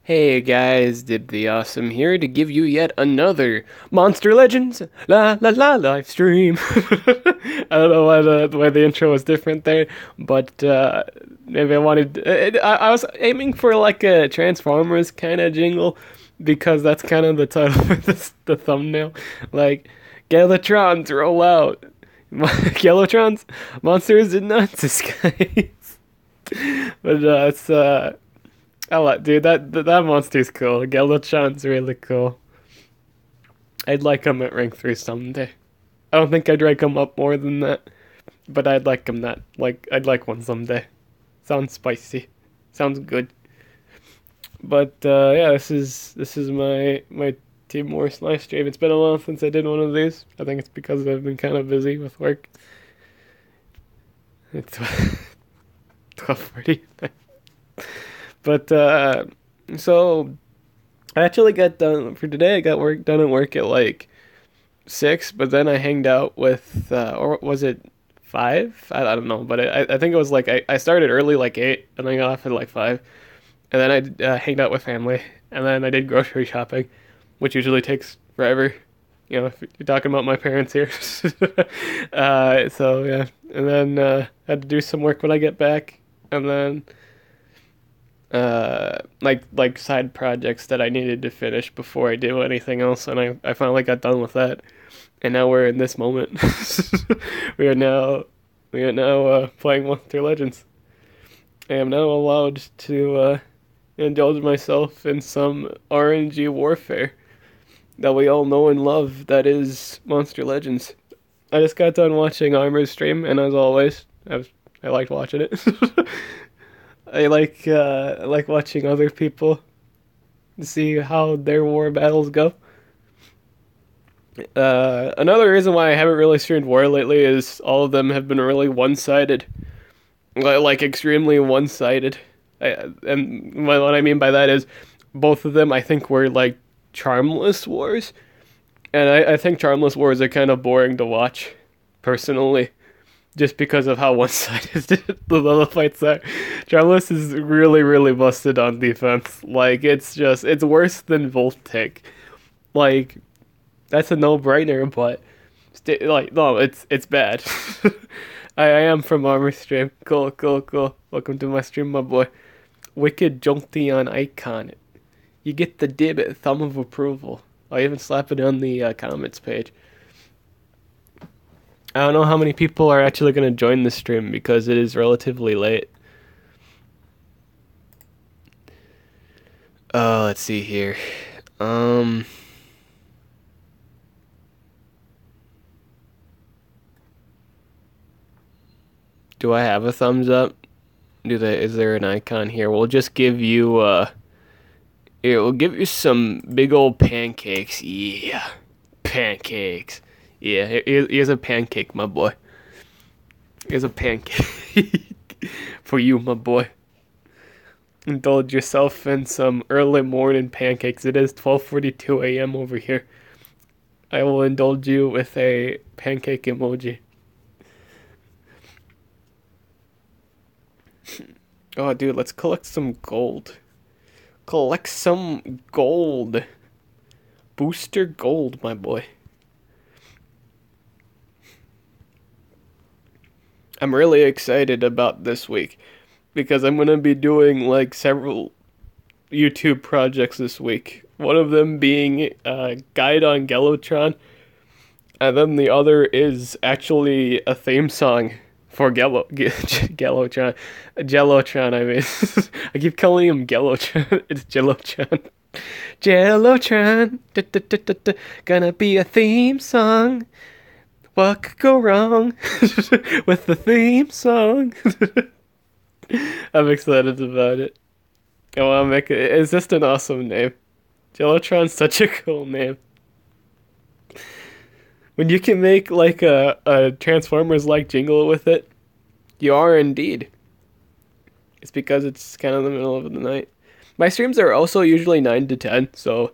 Hey guys, Dib the Awesome here to give you yet another Monster Legends la la la live stream. I don't know why the intro was different there, but maybe I wanted. I was aiming for like a Transformers kind of jingle because that's kind of the title for the thumbnail. Like, Gelotrons roll out. Gelotrons, monsters in the skies. But it's I like, dude, that monster's cool. Gelotron's really cool. I'd like him at rank 3 someday. I don't think I'd rank him up more than that, but I'd like him that. Like, I'd like one someday. Sounds spicy. Sounds good. But yeah, this is my Team Wars live stream. It's been a while since I did one of these. I think it's because I've been kind of busy with work. It's 12:40. But so I actually got done for today. I got done at work at like 6, but then I hanged out with or was it 5? I don't know, but I think it was like I started early like 8, and I got off at like 5, and then I hanged out with family, and then I did grocery shopping, which usually takes forever. You know, if you're talking about my parents here. So yeah, and then had to do some work when I get back, and then like side projects that I needed to finish before I do anything else, and I finally got done with that, and now we're in this moment. we are now playing Monster Legends. I am now allowed to indulge myself in some RNG warfare that we all know and love, that is Monster Legends. I just got done watching Armor's stream, and as always, I liked watching it. I like watching other people see how their war battles go. Another reason why I haven't really streamed War lately is all of them have been really one-sided, like extremely one-sided. And what I mean by that is both of them I think were like charmless wars, and I think charmless wars are kind of boring to watch, personally. Just because of how one-sided the fights are. Charmless is really, really busted on defense. Like, it's worse than Voltic. Like, that's a no-brainer, but no, it's bad. I am from Armor Stream. Cool. Welcome to my stream, my boy. Wicked Jolteon icon. You get the dib at thumb of approval. I'll even slap it on the comments page. I don't know how many people are actually going to join the stream because it is relatively late. Let's see here. Do I have a thumbs up? Is there an icon here? We'll just give you we'll give you some big old pancakes. Yeah. Pancakes. Yeah, here's a pancake, my boy. Here's a pancake for you, my boy. Indulge yourself in some early morning pancakes. It is 12:42 a.m. over here. I will indulge you with a pancake emoji. Oh, dude, let's collect some gold. Collect some gold. Booster gold, my boy. I'm really excited about this week because I'm going to be doing like several YouTube projects this week. One of them being a guide on Gelotron, and then the other is actually a theme song for Gelotron. Gelotron, I mean. I keep calling him Gelotron. It's Gelotron. Gelotron. Gonna be a theme song. What could go wrong with the theme song? I'm excited about it. I want to make it. It's just an awesome name. Gelotron's such a cool name. When you can make like a Transformers-like jingle with it, you are indeed. It's because it's kind of the middle of the night. My streams are also usually 9 to 10, so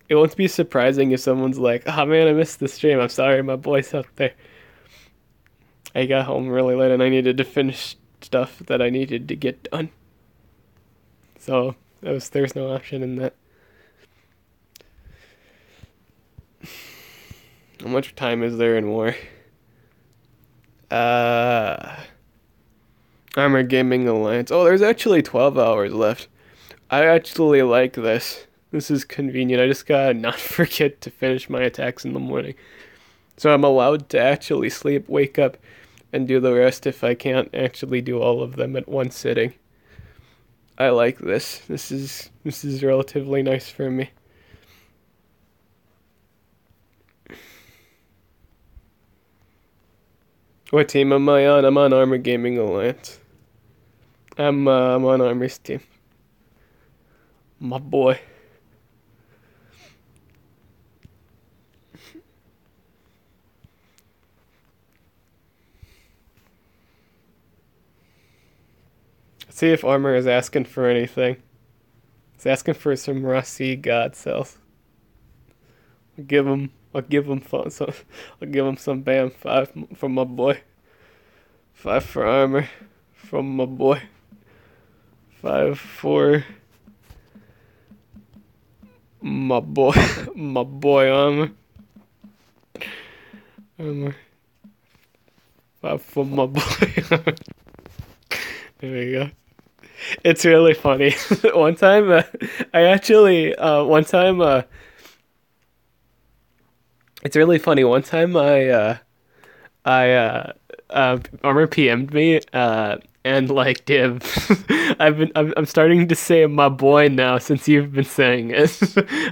it won't be surprising if someone's like, oh man, I missed the stream. I'm sorry, my boy's out there. I got home really late and I needed to finish stuff that I needed to get done. So There's no option in that. How much time is there in war? Uh, Armor Gaming Alliance. Oh, there's actually 12 hours left. I actually like this. This is convenient. I just gotta not forget to finish my attacks in the morning. So I'm allowed to actually sleep, wake up, and do the rest if I can't actually do all of them at one sitting. I like this. This is relatively nice for me. What team am I on? I'm on Armor Gaming Alliance. I'm on Armor's team. My boy. See if Armor is asking for anything. He's asking for some Rusty God cells. I'll give him some. I'll give him some BAM 5 from my boy. 5 for Armor from my boy. 5 for my boy. My boy Armor. Armor. 5 for my boy. There we go. It's really funny. One time, it's really funny. One time, Armor PM'd me, and like, Div, I'm starting to say my boy now since you've been saying it.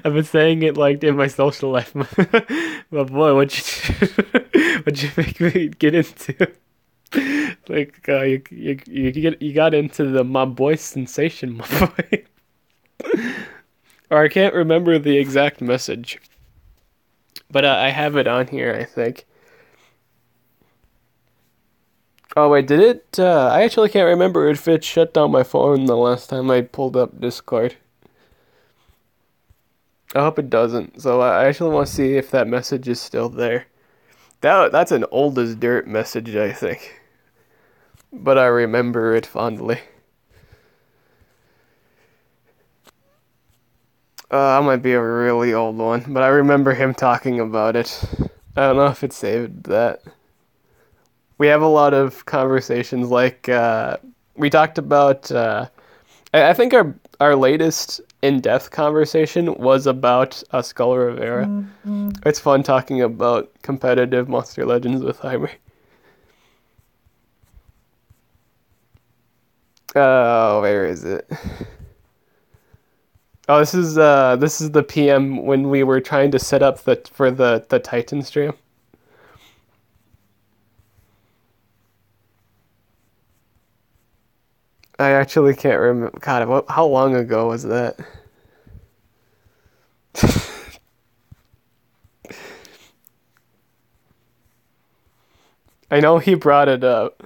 I've been saying it like in my social life. My boy, what'd you make me get into? Like you got into the my boy sensation, my boy. Or I can't remember the exact message, but I have it on here, I think. Oh wait, did it? I actually can't remember if it shut down my phone the last time I pulled up Discord. I hope it doesn't. So I actually want to see if that message is still there. That's an old as dirt message, I think. But I remember it fondly. That might be a really old one, but I remember him talking about it. I don't know if it saved that. We have a lot of conversations, like, we talked about, I think our latest in-depth conversation was about Skull Rivera. Mm-hmm. It's fun talking about competitive Monster Legends with Heimer. Oh, where is it? Oh, this is the PM when we were trying to set up for the Titan stream. I actually can't remember. God, how long ago was that? I know he brought it up.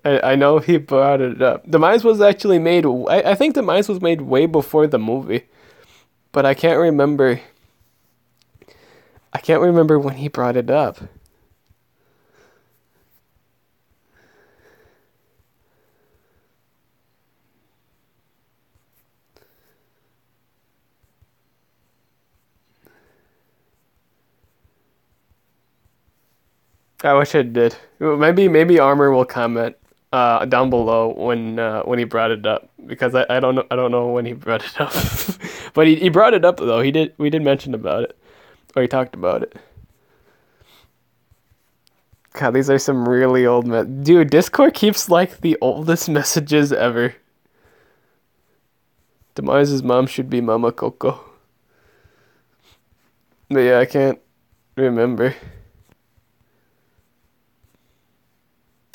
I know he brought it up. Demise was actually made. I think Demise was made way before the movie, but I can't remember. I can't remember when he brought it up. I wish it did. Maybe Armor will comment down below when he brought it up, because I don't know when he brought it up. But he brought it up though. We did mention about it, or he talked about it. God, these are some really old dude, Discord keeps like the oldest messages ever. Demise's mom should be Mama Coco. But yeah, I can't remember.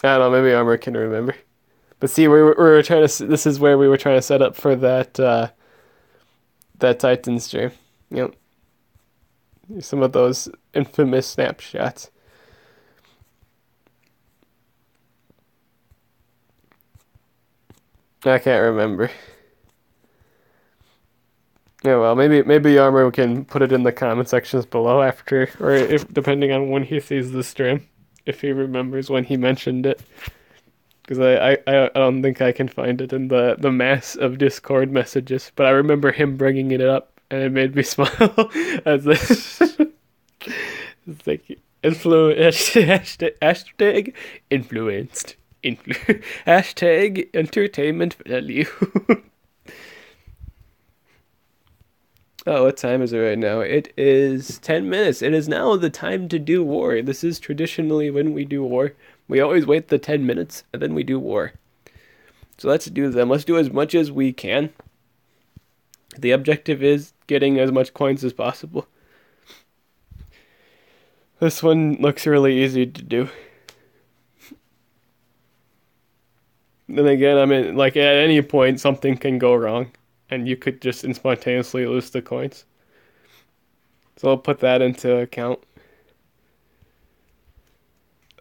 I don't know, maybe Armor can remember. But see, we were trying to. This is where we were trying to set up for that Titan stream. Yep. Some of those infamous snapshots. I can't remember. Yeah, well, maybe Armor can put it in the comment sections below after, or if depending on when he sees the stream, if he remembers when he mentioned it. because I don't think I can find it in the mass of Discord messages, but I remember him bringing it up, and it made me smile. As this, it's like hashtag influenced, hashtag entertainment value. Oh, what time is it right now? It is 10 minutes. It is now the time to do war. This is traditionally when we do war. We always wait the 10 minutes and then we do war. So let's do them. Let's do as much as we can. The objective is getting as much coins as possible. This one looks really easy to do. Then again, I mean, like at any point something can go wrong and you could just spontaneously lose the coins. So I'll put that into account.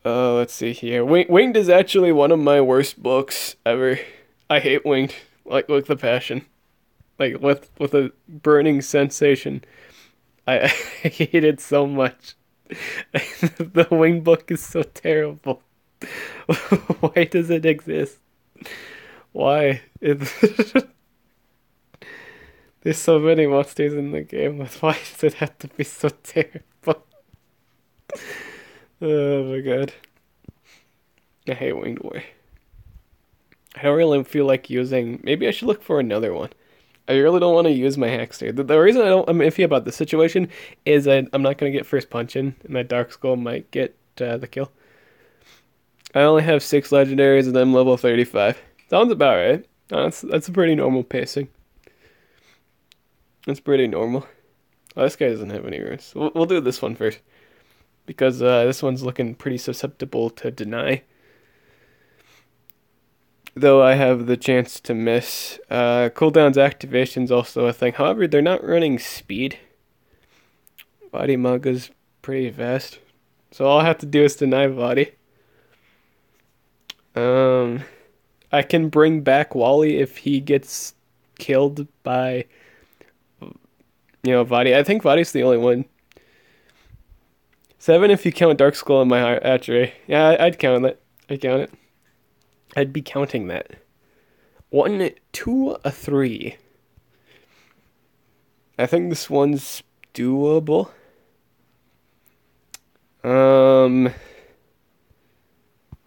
Let's see here. Winged is actually one of my worst books ever. I hate Winged, like with a passion, like with a burning sensation. I hate it so much. The Winged book is so terrible. Why does it exist? Why? There's so many monsters in the game. Why does it have to be so terrible? Oh my god. I hate Winged War. I don't really feel like using... Maybe I should look for another one. I really don't want to use my Hackster. The reason I'm iffy about this situation is I'm not going to get first punch in, and my Dark Skull might get the kill. I only have 6 legendaries, and I'm level 35. Sounds about right. That's a pretty normal pacing. That's pretty normal. Oh, this guy doesn't have any runes. We'll do this one first. Because this one's looking pretty susceptible to deny. Though I have the chance to miss. Cooldown's activation's also a thing. However, they're not running speed. Body Maga's pretty fast. So all I have to do is deny Body. I can bring back Wally if he gets killed by, Vadi. I think Vadi's the only one. 7 if you count Dark Skull in my hatchery. Yeah, I'd count that. I'd count it. I'd be counting that. 1, 2, 3. I think this one's doable.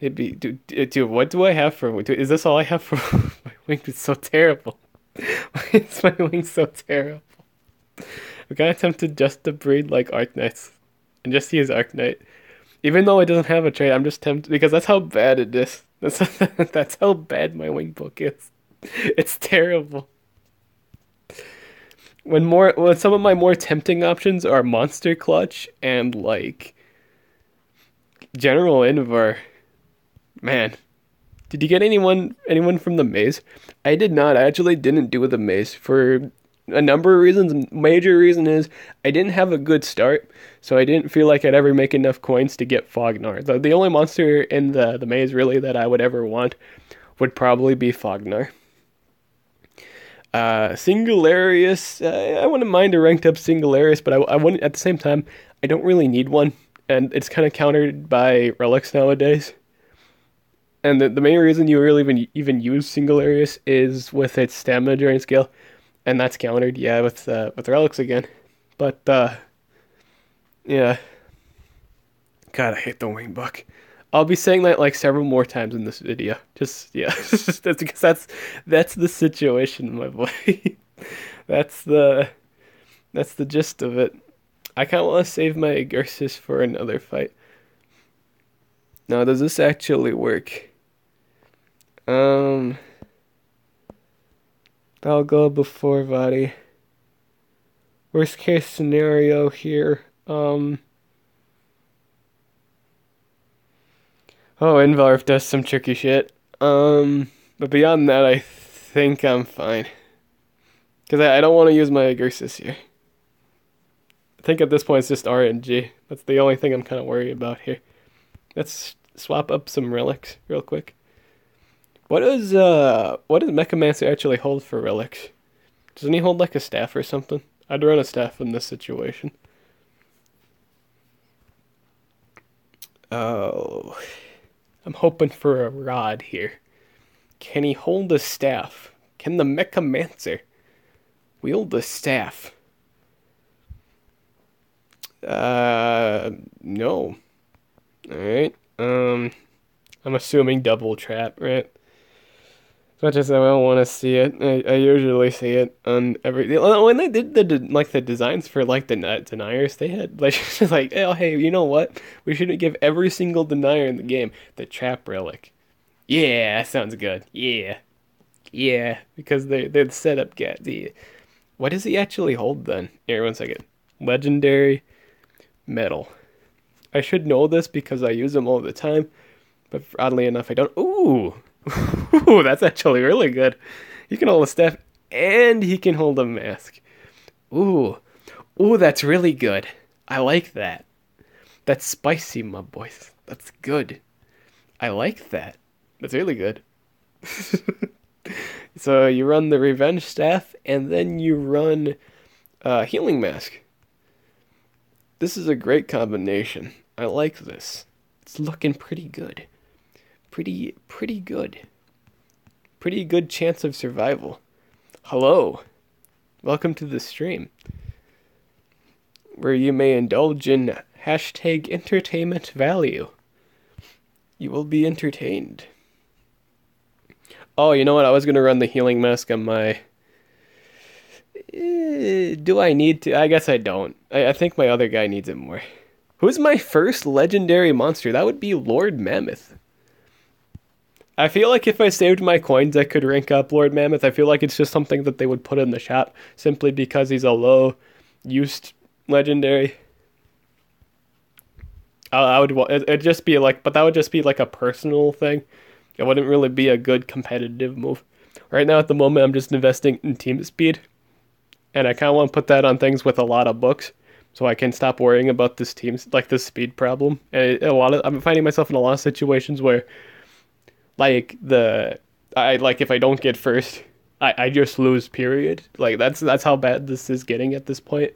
Maybe, dude, what do I have for... Is this all I have for... My wing is so terrible. Why is my wing so terrible? I'm kind of tempted just to breed like Arknights. And just use Arknight. Even though it doesn't have a trait, I'm just tempted... Because that's how bad it is. That's how bad my wing book is. It's terrible. When some of my more tempting options are Monster Clutch and like General Invar. Man, did you get anyone from the maze? I did not. I actually didn't do the maze for a number of reasons. Major reason is I didn't have a good start, so I didn't feel like I'd ever make enough coins to get Fognar. The only monster in the maze really that I would ever want would probably be Fognar. Singularius, I wouldn't mind a ranked up Singularius, but I wouldn't, at the same time, I don't really need one, and it's kind of countered by relics nowadays. And the main reason you really even use Singularius is with its stamina drain skill, and that's countered, yeah, with relics again. But yeah, God, I hate the wing book. I'll be saying that like several more times in this video. Just yeah, that's because that's the situation, my boy. that's the gist of it. I kind of want to save my Garces for another fight. Now, does this actually work? I'll go before Vadi. Worst case scenario here. Oh, Invarf does some tricky shit. But beyond that, I think I'm fine. Because I don't want to use my Agursis here. I think at this point it's just RNG. That's the only thing I'm kind of worried about here. Let's swap up some relics real quick. What does Mechamancer actually hold for relics? Doesn't he hold like a staff or something? I'd run a staff in this situation. Oh... I'm hoping for a rod here. Can he hold a staff? Can the Mechamancer wield the staff? No. Alright. I'm assuming double trap, right? As much as I don't want to see it, I usually see it on every. When they did the designs for like the deniers, they had like like, oh hey, you know what? We should give every single denier in the game the trap relic. Yeah, that sounds good. Yeah, yeah, because they're set up. Get the what does he actually hold then? Here, 1 second. Legendary metal. I should know this because I use them all the time, but oddly enough, I don't. Ooh. Ooh, that's actually really good. He can hold a staff and he can hold a mask. Ooh. Ooh, that's really good. I like that. That's spicy, my boys. That's good. I like that. That's really good. So you run the revenge staff and then you run healing mask. This is a great combination. I like this. It's looking pretty good. Pretty good. Pretty good chance of survival. Hello. Welcome to the stream, where you may indulge in hashtag entertainment value. You will be entertained. Oh, you know what? I was going to run the healing mask on my... do I need to? I guess I don't. I think my other guy needs it more. Who's my first legendary monster? That would be Lord Mammoth. I feel like if I saved my coins, I could rank up Lord Mammoth. I feel like it's just something that they would put in the shop simply because he's a low-used legendary. I would it'd just be like, but that would just be like a personal thing. It wouldn't really be a good competitive move. Right now, at the moment, I'm just investing in team speed, and I kind of want to put that on things with a lot of books, so I can stop worrying about this this speed problem. And I'm finding myself in a lot of situations where, like if I don't get first, I just lose. Period. Like that's how bad this is getting at this point,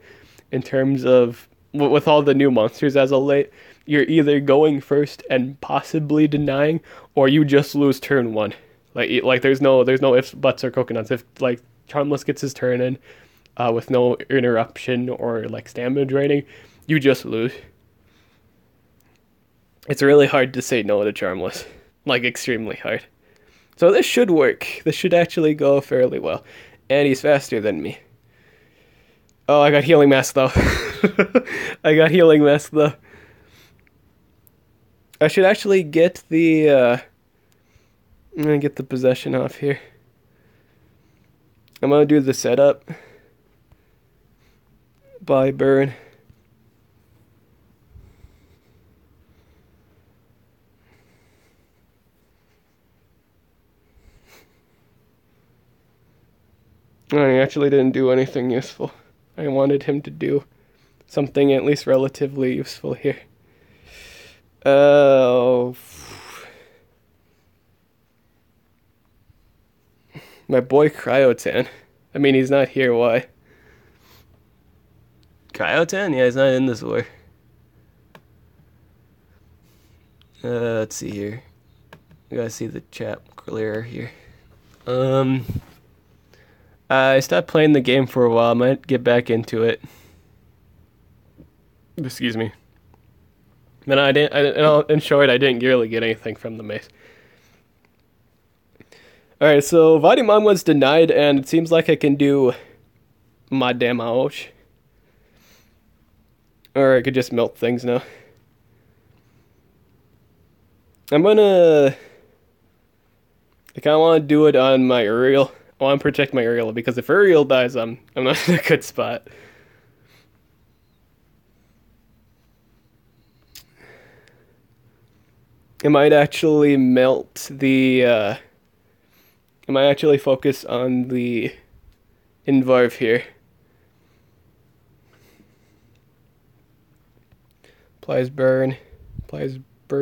in terms of with all the new monsters as of late. You're either going first and possibly denying, or you just lose turn one. Like there's no ifs, buts, or coconuts. If like Charmless gets his turn in, with no interruption or like stamina draining, you just lose. It's really hard to say no to Charmless. Like, extremely hard. So this should work. This should actually go fairly well. And he's faster than me. Oh, I got healing mask, though. I got healing mask, though. I should actually get the, I'm gonna get the possession off here. I'm gonna do the setup. By burn. I actually didn't do anything useful. I wanted him to do something at least relatively useful here. Oh. My boy Cryotan. I mean, he's not here, why? Cryotan? Yeah, he's not in this war. Let's see here. I gotta see the chat clearer here. I stopped playing the game for a while. I might get back into it. Excuse me. And in short, I didn't really get anything from the mace. Alright, so Vadimon was denied, and it seems like I can do my damage. Or I could just melt things now. I kind of want to do it on my Uriel. I want to protect my Uriel, because if Uriel dies, I'm not in a good spot. I might actually melt the, I might actually focus on the Invarv here. Applies burn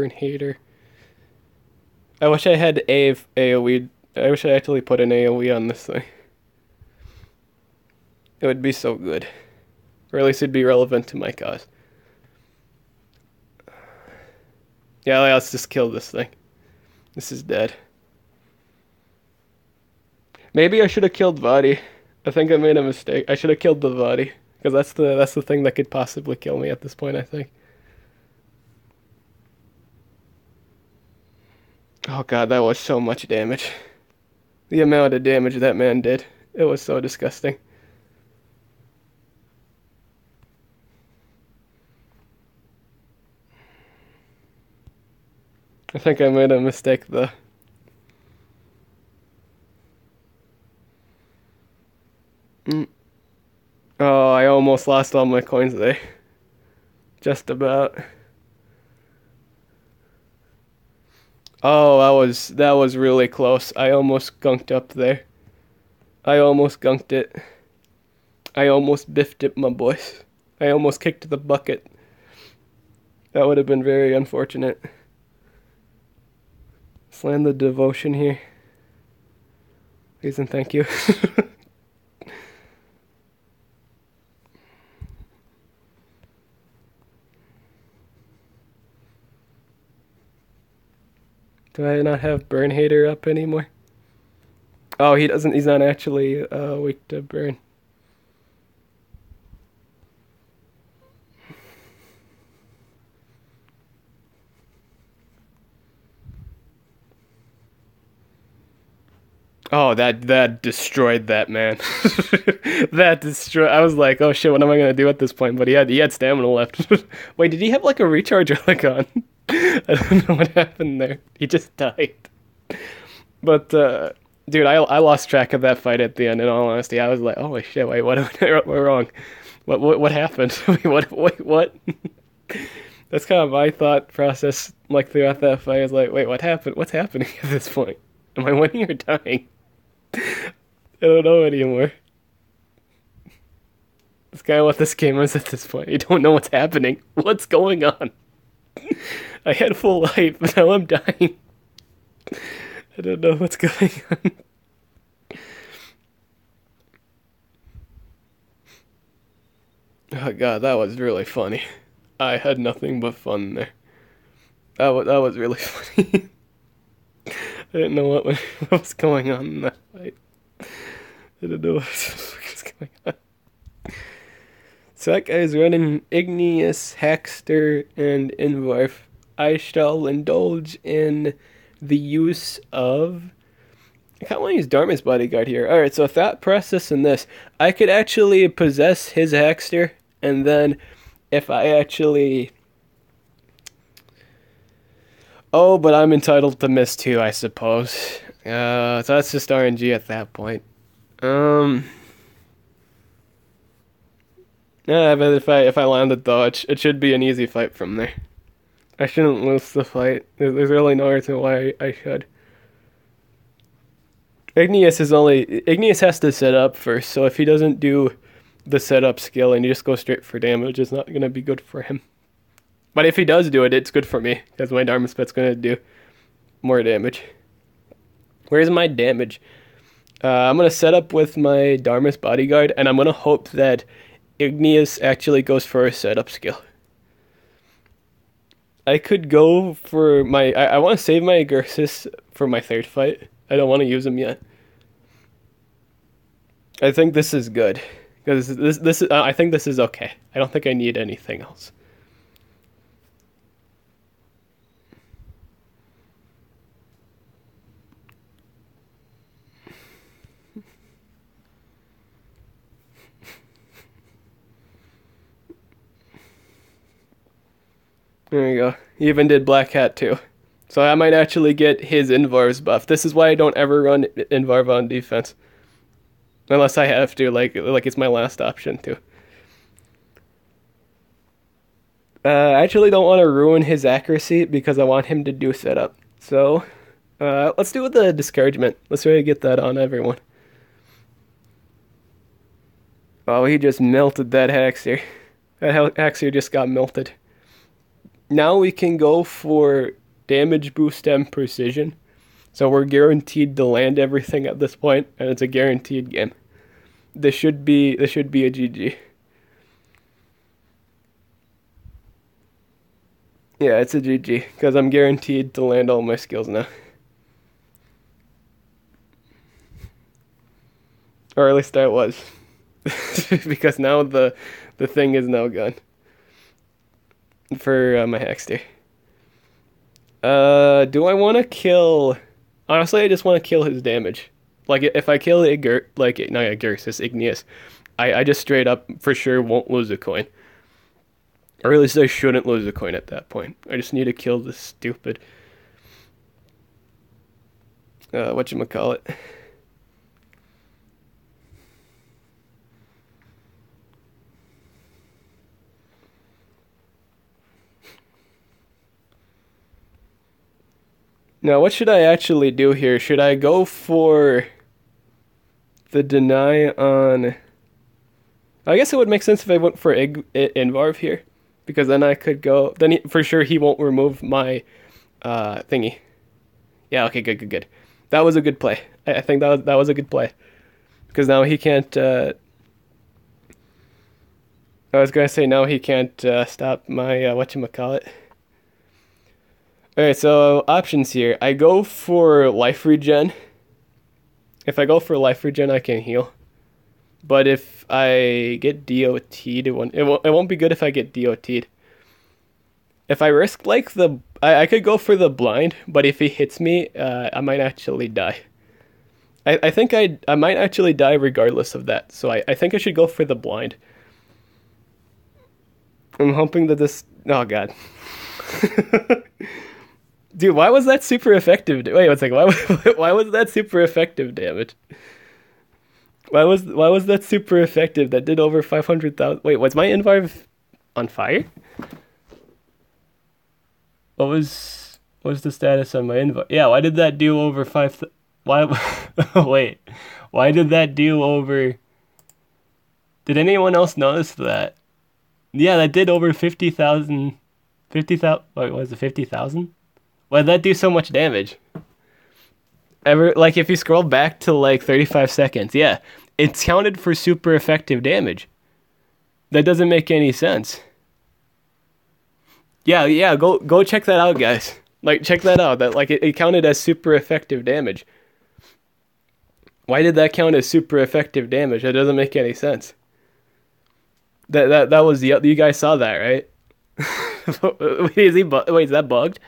hater. I wish I had AoE. I wish I actually put an AoE on this thing. It would be so good. Or at least it'd be relevant to my cause. Yeah, let's just kill this thing. This is dead. Maybe I should have killed Vadi. I think I made a mistake. I should have killed the Vadi. Because that's the thing that could possibly kill me at this point, I think. Oh god, that was so much damage. The amount of damage that man did. It was so disgusting. I think I made a mistake though. Oh, I almost lost all my coins there. Just about. Oh, that was really close. I almost gunked up there. I almost gunked it. I almost biffed it, my boys. I almost kicked the bucket. That would have been very unfortunate. Slam the devotion here. Please and thank you. Do I not have Burn Hater up anymore? Oh, he's not actually weak to burn. Oh, that destroyed that man. That destroyed. I was like, oh shit, what am I gonna do at this point? But he had stamina left. Wait, did he have like a recharge relic on? I don't know what happened there. He just died. But dude, I lost track of that fight at the end. In all honesty, I was like, oh shit, wait, what went wrong? What happened? Wait, what? That's kind of my thought process. Like throughout that fight, I was like, wait, what happened? What's happening at this point? Am I winning or dying? I don't know anymore. That's kind of what this game is at this point. You don't know what's happening. What's going on? I had full life, but now I'm dying. I don't know what's going on. Oh god, that was really funny. I had nothing but fun there. That was really funny. I didn't know what was going on in that fight. I didn't know what was going on. So that guy's running Igneous, Hackster, and Invarf. I shall indulge in the use of... I kind of want to use Dharma's Bodyguard here. Alright, so thought process in this. I could actually possess his Hackster, and then if I actually... Oh, but I'm entitled to miss too, I suppose. So that's just RNG at that point. Yeah, but if I land a dodge, it should be an easy fight from there. I shouldn't lose the fight. There's really no reason why I should. Igneous has to set up first, so if he doesn't do the setup skill and he just goes straight for damage, it's not gonna be good for him. But if he does do it, it's good for me, because my Dharma Spit's going to do more damage. Where's my damage? I'm going to set up with my Dharma's Bodyguard, and I'm going to hope that Igneous actually goes for a setup skill. I could go for my... I want to save my Agursis for my third fight. I don't want to use him yet. I think this is good, because this I think this is okay. I don't think I need anything else. There you go. He even did Black Hat too. So I might actually get his Invar's buff. This is why I don't ever run Invar on defense. Unless I have to, like it's my last option too. I actually don't want to ruin his accuracy because I want him to do setup. So, let's do the discouragement. Let's try to get that on everyone. Oh, he just melted that Haxer. That Haxer just got melted. Now we can go for damage boost and precision. So we're guaranteed to land everything at this point, and it's a guaranteed game. This should be a GG. Yeah, it's a GG, because I'm guaranteed to land all my skills now. Or at least I was. Because now the thing is now gone. For my Hexter. Do I want to kill... Honestly, I just want to kill his damage. Like, if I kill not Igurus, it's Igneous, I just straight up, for sure, won't lose a coin. Or at least I shouldn't lose a coin at that point. I just need to kill this stupid... whatchamacallit. Now, what should I actually do here? Should I go for the deny on... I guess it would make sense if I went for Invarv here. Because then I could go... Then for sure he won't remove my thingy. Yeah, okay, good. That was a good play. I think that was a good play. Because now he can't... I was going to say now he can't stop my whatchamacallit. Alright, so options here. I go for life regen. If I go for life regen, I can heal. But if I get DOT'd, it won't be good if I get DOT'd. If I risk like I could go for the blind, but if he hits me, I might actually die. I think I might actually die regardless of that. So I think I should go for the blind. I'm hoping that this... Oh god. Dude, why was that super effective? Wait one second. Why was that super effective damage? Why was that super effective? That did over 500,000. Wait, was my Invarv on fire? What was the status on my Invarv? Yeah, why did that do over 5? Why? Wait, why did that do over? Did anyone else notice that? Yeah, that did over 50,000. 50,000. Wait, was it 50,000? Why did that do so much damage? Like, if you scroll back to like 35 seconds, yeah, it's counted for super effective damage. That doesn't make any sense. Yeah, go check that out, guys. Like, check that out. That like it counted as super effective damage. Why did that count as super effective damage? That doesn't make any sense. That was the... You guys saw that, right? Wait, is that bugged?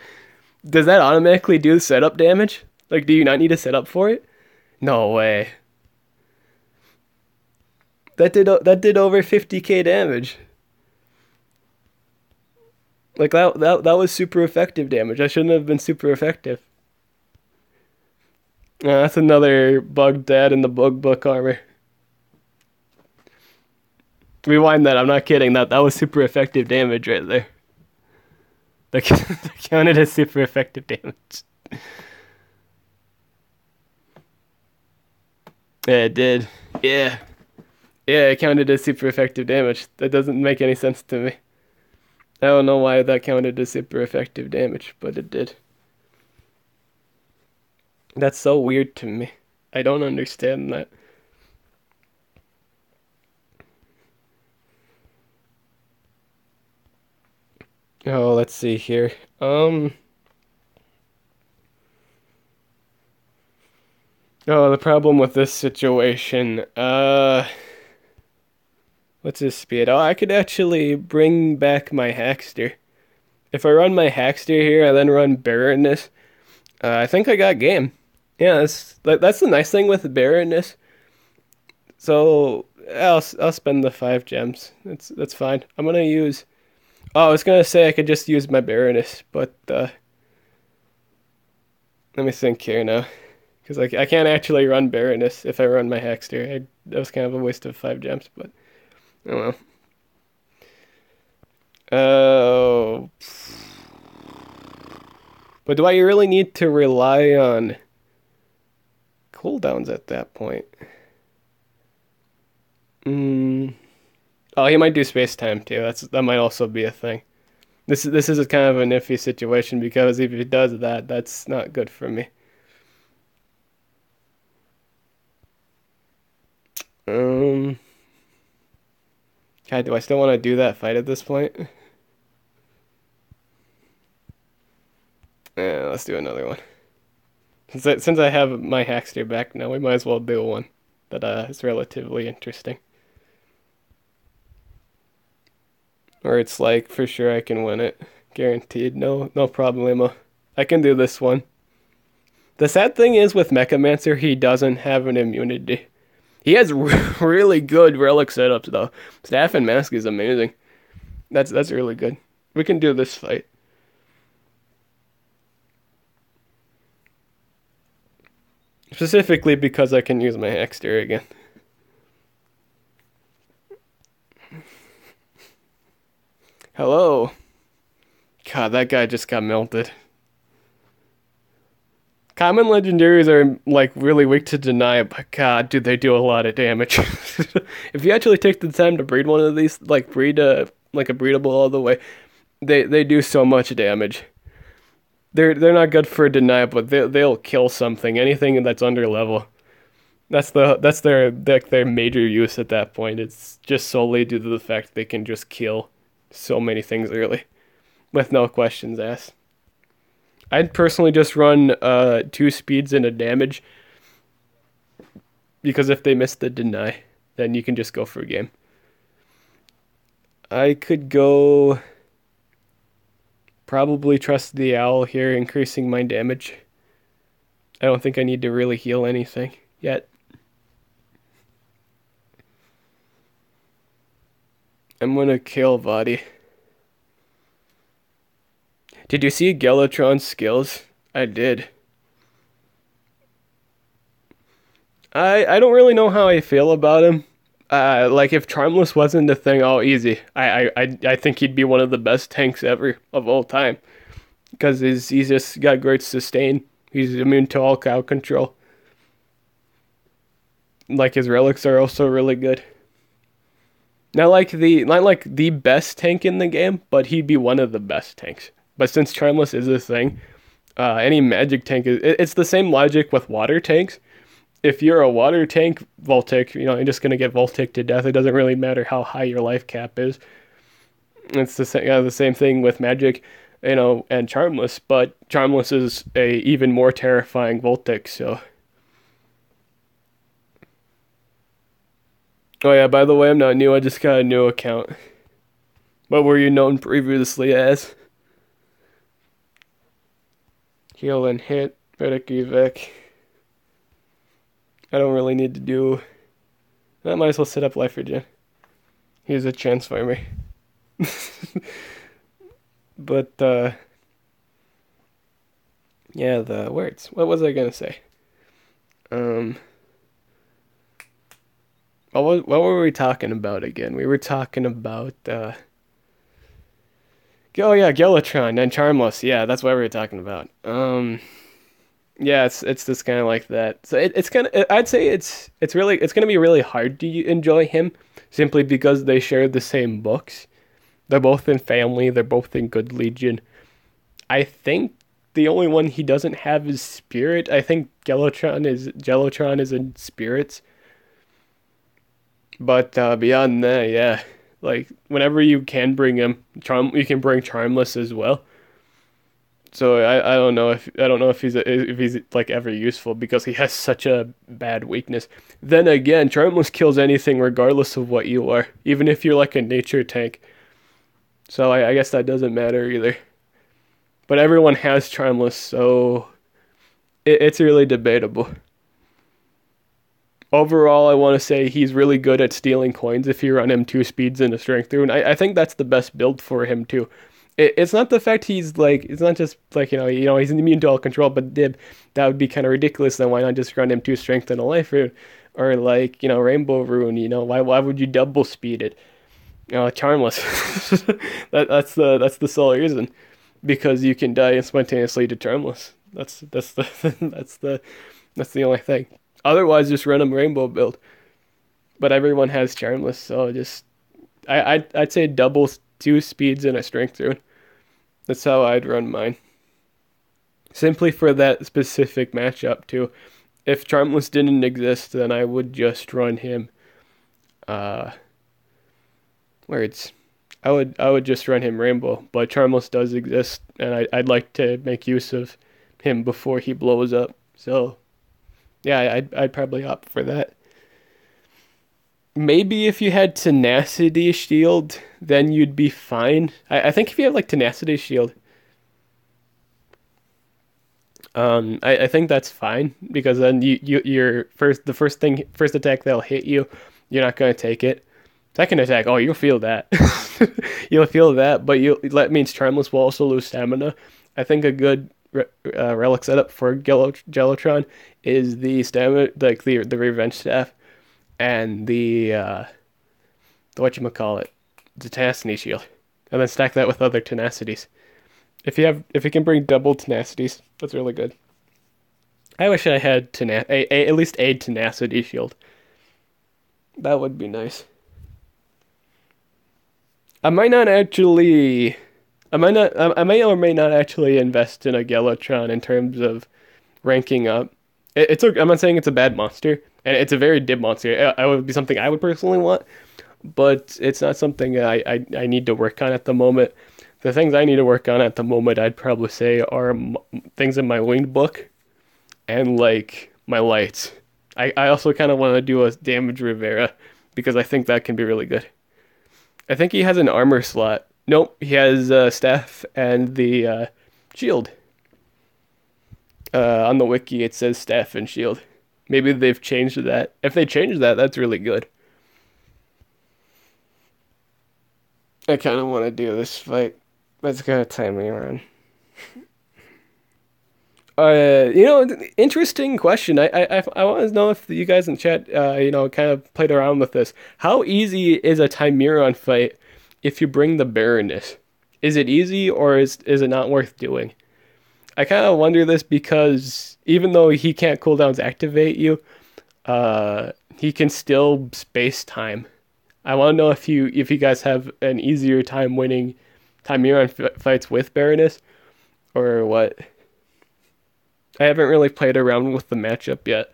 Does that automatically do setup damage? Like, do you not need a setup for it? No way. That did over 50k damage. Like that was super effective damage. That shouldn't have been super effective. That's another bugged dad in the bug book armor. Rewind that. I'm not kidding. That was super effective damage right there. That counted as super effective damage. Yeah, it did. Yeah, it counted as super effective damage. That doesn't make any sense to me. I don't know why that counted as super effective damage, but it did. That's so weird to me. I don't understand that. Oh, let's see here. Oh, the problem with this situation. What's his speed? Oh, I could actually bring back my Hackster. If I run my Hackster here and then run Barrenness, I think I got game. Yeah, that's the nice thing with Barrenness. So I'll spend the 5 gems. That's fine. I'm gonna use... Oh, I was gonna say I could just use my Barrenness, but let me think here now, because I can't actually run Barrenness if I run my Hackster. That was kind of a waste of 5 gems, but oh well. Oh, but do I really need to rely on cooldowns at that point? Oh, he might do space time too. That might also be a thing. This is a kind of an iffy situation because if he does that, that's not good for me. God, do I still want to do that fight at this point? Yeah, let's do another one. Since I have my Hackster back now, we might as well do one. that is relatively interesting. Or it's like, for sure I can win it. Guaranteed. No problemo. I can do this one. The sad thing is with Mechamancer, he doesn't have an immunity. He has really good relic setups though. Staff and Mask is amazing. That's really good. We can do this fight. Specifically because I can use my Hexter again. Hello. God, that guy just got melted. Common legendaries are like really weak to deny, but God, do they do a lot of damage. If you actually take the time to breed one of these, like breed like a breedable all the way, they do so much damage. They're not good for deny, but they'll kill something, anything that's under level. That's their major use at that point. It's just solely due to the fact they can just kill so many things early, with no questions asked. I'd personally just run 2 speeds and a damage, because if they miss the deny, then you can just go for a game. I could go probably trust the owl here, increasing my damage. I don't think I need to really heal anything yet. I'm gonna kill Vadi. Did you see Gelotron's skills? I did. I don't really know how I feel about him. Like if Charmless wasn't a thing, oh easy. I think he'd be one of the best tanks ever of all time. Because he's just got great sustain. He's immune to all cow control. Like his relics are also really good. Not like the best tank in the game, but he'd be one of the best tanks. But since Charmless is a thing, any magic tank it's the same logic with water tanks. If you're a water tank, Voltic, you're just gonna get Voltic to death. It doesn't really matter how high your life cap is. It's the same thing with magic, and Charmless, but Charmless is a even more terrifying Voltic, so. Oh yeah, by the way, I'm not new, I just got a new account. What were you known previously as? Heal and hit, Medic evac. I don't really need to do. I might as well set up life regen. Here's a chance for me. But yeah, the words. What was I gonna say? What were we talking about again? We were talking about oh yeah, Gelotron and Charmless. Yeah, that's what we were talking about. Yeah, it's just kind of like that. So it's kind of, I'd say it's gonna be really hard to enjoy him simply because they share the same books. They're both in family. They're both in Good Legion. I think the only one he doesn't have is Spirit. I think Gelotron is in Spirits. But beyond that, yeah, like whenever you can bring him, you can bring Charmless as well. So I don't know if he's like ever useful because he has such a bad weakness. Then again, Charmless kills anything regardless of what you are, even if you're like a nature tank. So I guess that doesn't matter either. But everyone has Charmless, so it's really debatable. Overall, I want to say he's really good at stealing coins if you run him 2 speeds and a strength rune. I think that's the best build for him too. It's not the fact he's like, it's not just like, he's immune to all control, but that would be kind of ridiculous. Then why not just run him 2 strength and a life rune? Or like, Rainbow rune, why would you double speed it? Charmless. That's the sole reason. Because you can die spontaneously to Charmless. That's the only thing. Otherwise, just run him Rainbow build. But everyone has Charmless, so just I'd say double 2 speeds and a strength rune. That's how I'd run mine. Simply for that specific matchup too. If Charmless didn't exist, then I would just run him. Words. I would just run him Rainbow, but Charmless does exist, and I'd like to make use of him before he blows up. So, yeah, I'd probably opt for that. Maybe if you had tenacity shield, then you'd be fine. I think if you have like tenacity shield, I think that's fine because then your first attack they'll hit you, you're not gonna take it. Second attack, oh you'll feel that, you'll feel that, but that means Charmless will also lose stamina. I think a good relic setup for Gelotron is the stamina, like the revenge staff and the whatchamacallit, the tenacity shield, and then stack that with other tenacities. If you can bring double tenacities, that's really good. I wish I had at least a tenacity shield. That would be nice. I might not actually. I may or may not actually invest in a Gelotron in terms of ranking up. I'm not saying it's a bad monster, and it's a very dib monster. It would be something I would personally want, but it's not something I need to work on at the moment. The things I need to work on at the moment, I'd probably say, are things in my winged book and like my lights. I also kind of want to do a damage Rivera because I think that can be really good. I think he has an armor slot. Nope, he has staff and the shield. On the wiki, it says staff and shield. Maybe they've changed that. If they changed that, that's really good. I kind of want to do this fight. That's gonna time me around. Interesting question. I want to know if you guys in chat, kind of played around with this. How easy is a Timeron fight if you bring the Baroness? Is it easy or is it not worth doing? I kind of wonder this because even though he can't cooldowns activate you, he can still space time. I want to know if you guys have an easier time winning Timeron fights with Baroness or what. I haven't really played around with the matchup yet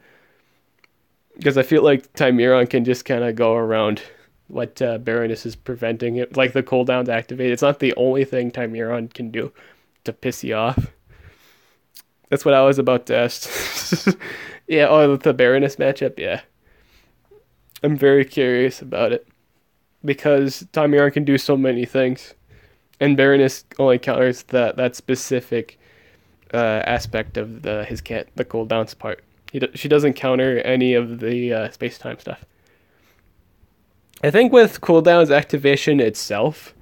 because I feel like Timeron can just kind of go around what Baroness is preventing it, like the cooldowns activate. It's not the only thing Timeron can do to piss you off. That's what I was about to ask. Yeah, oh, the Baroness matchup, yeah. I'm very curious about it because Timeron can do so many things, and Baroness only counters that specific aspect of the cooldowns part. She doesn't counter any of the space time stuff. I think with cooldowns activation itself,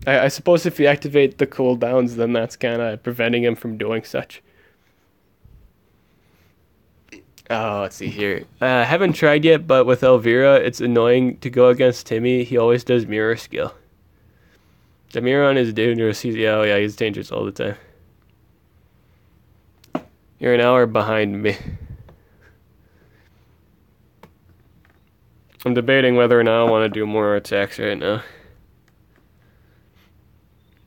I suppose if you activate the cooldowns, then that's kind of preventing him from doing such. Oh, let's see here. I haven't tried yet, but with Elvira, it's annoying to go against Timmy. He always does mirror skill. The Miron is dangerous. He's dangerous all the time. You're an hour behind me. I'm debating whether or not I want to do more attacks right now.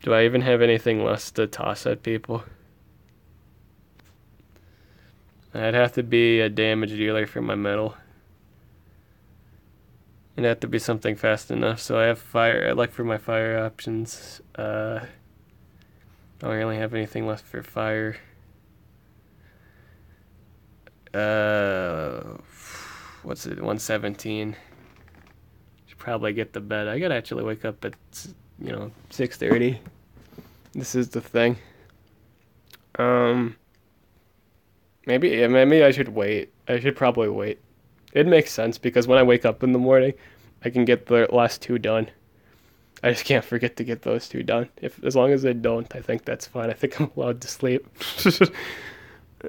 Do I even have anything less to toss at people? I'd have to be a damage dealer for my metal. It'd have to be something fast enough. So I have fire. I like for my fire options. I don't really have anything left for fire. What's it? 117. Should probably get to bed. I gotta actually wake up at 6:30. This is the thing. Maybe I should wait. I should probably wait. It makes sense because when I wake up in the morning, I can get the last two done. I just can't forget to get those two done. As long as I don't, I think that's fine. I think I'm allowed to sleep.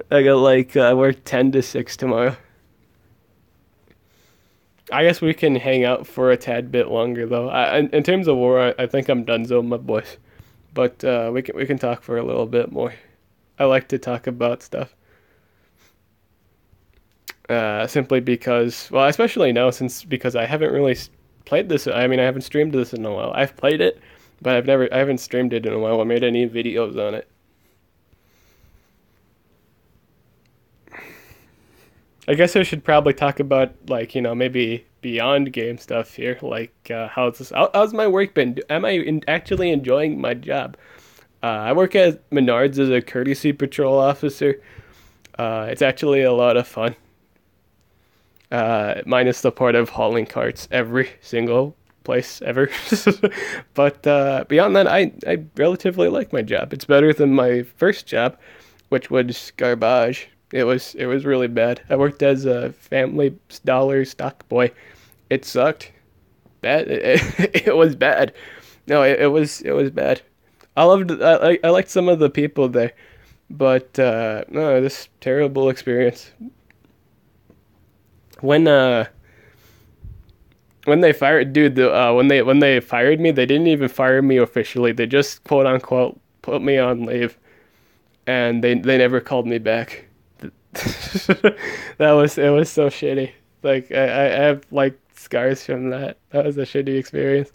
I got I work 10 to 6 tomorrow. I guess we can hang out for a tad bit longer though. In terms of war, I think I'm donezo, my boys. But we can talk for a little bit more. I like to talk about stuff. Simply because, well, especially now because I haven't really played this. I mean, I haven't streamed this in a while. I've played it, but I haven't streamed it in a while. I made any videos on it. I guess I should probably talk about maybe beyond game stuff here. How's my work been? Am I actually enjoying my job? I work at Menards as a courtesy patrol officer. It's actually a lot of fun. minus the part of hauling carts every single place ever. But beyond that, I relatively like my job. It's better than my first job, which was garbage. It was really bad. I worked as a family dollar stock boy. It sucked. Bad. It was bad. No, it was bad. I liked some of the people there, but no, this terrible experience. When uh when they fired dude when they fired me, they didn't even fire me officially. They just quote unquote put me on leave, and they never called me back. It was so shitty. Like I have like scars from that. That was a shitty experience.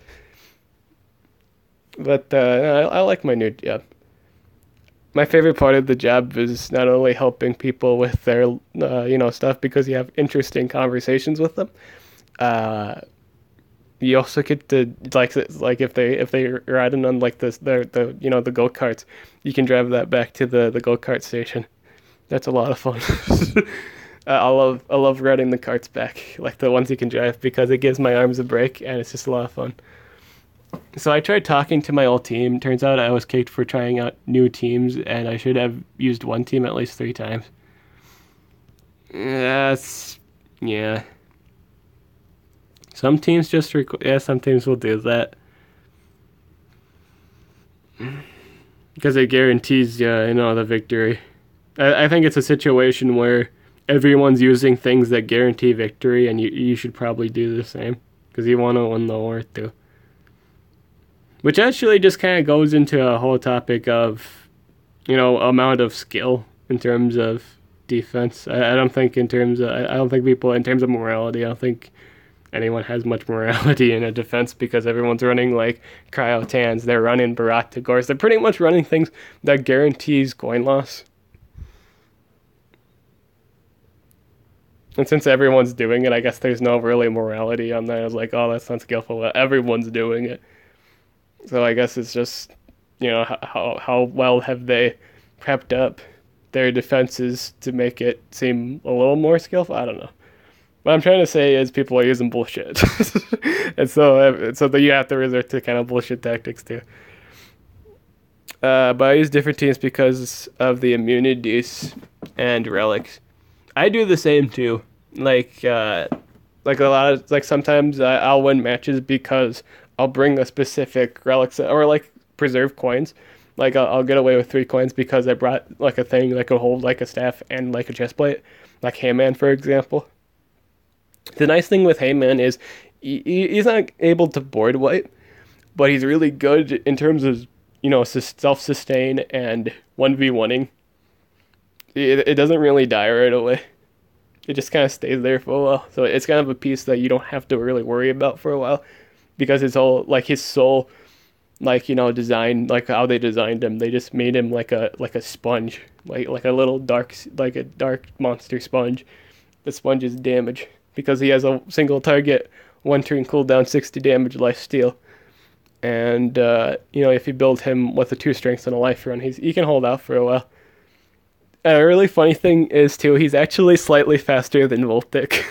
But I like my new job. My favorite part of the job is not only helping people with their stuff because you have interesting conversations with them. Uh, you also get to like if they riding on like this the go karts, you can drive that back to the go kart station. That's a lot of fun. I love riding the carts back, like the ones you can drive, because it gives my arms a break and it's just a lot of fun. So I tried talking to my old team. Turns out I was kicked for trying out new teams, and I should have used one team at least 3 times. That's yeah. Some teams some teams will do that because it guarantees the victory. I think it's a situation where everyone's using things that guarantee victory, and you should probably do the same because you want to win the war too. Which actually just kind of goes into a whole topic of, amount of skill in terms of defense. I don't think I don't think people in terms of morality. I don't think anyone has much morality in a defense because everyone's running like cryotans. They're running Baratagors. They're pretty much running things that guarantees coin loss. And since everyone's doing it, I guess there's no really morality on that. I was like, oh, that's not skillful. Well, everyone's doing it. So I guess it's just, how well have they prepped up their defenses to make it seem a little more skillful? I don't know. What I'm trying to say is people are using bullshit. And so you have to resort to kind of bullshit tactics too. But I use different teams because of the immunities and relics. I do the same too. Like a lot of, like sometimes I'll win matches because I'll bring a specific relic set, or like preserve coins. Like I'll get away with 3 coins because I brought like a thing that could hold like a staff and like a chest plate, like Heyman for example. The nice thing with Heyman is he's not able to board wipe, but he's really good in terms of self sustain and 1v1ing. It doesn't really die right away. It just kind of stays there for a while. So it's kind of a piece that you don't have to really worry about for a while, because it's all like his soul, design, like how they designed him. They just made him like a sponge, like a little dark, like a dark monster sponge. The sponge is damage because he has a single target, 1 turn cooldown, 60 damage, life steal. And if you build him with a 2 strength and a life run, he can hold out for a while. A really funny thing is too, he's actually slightly faster than Voltic.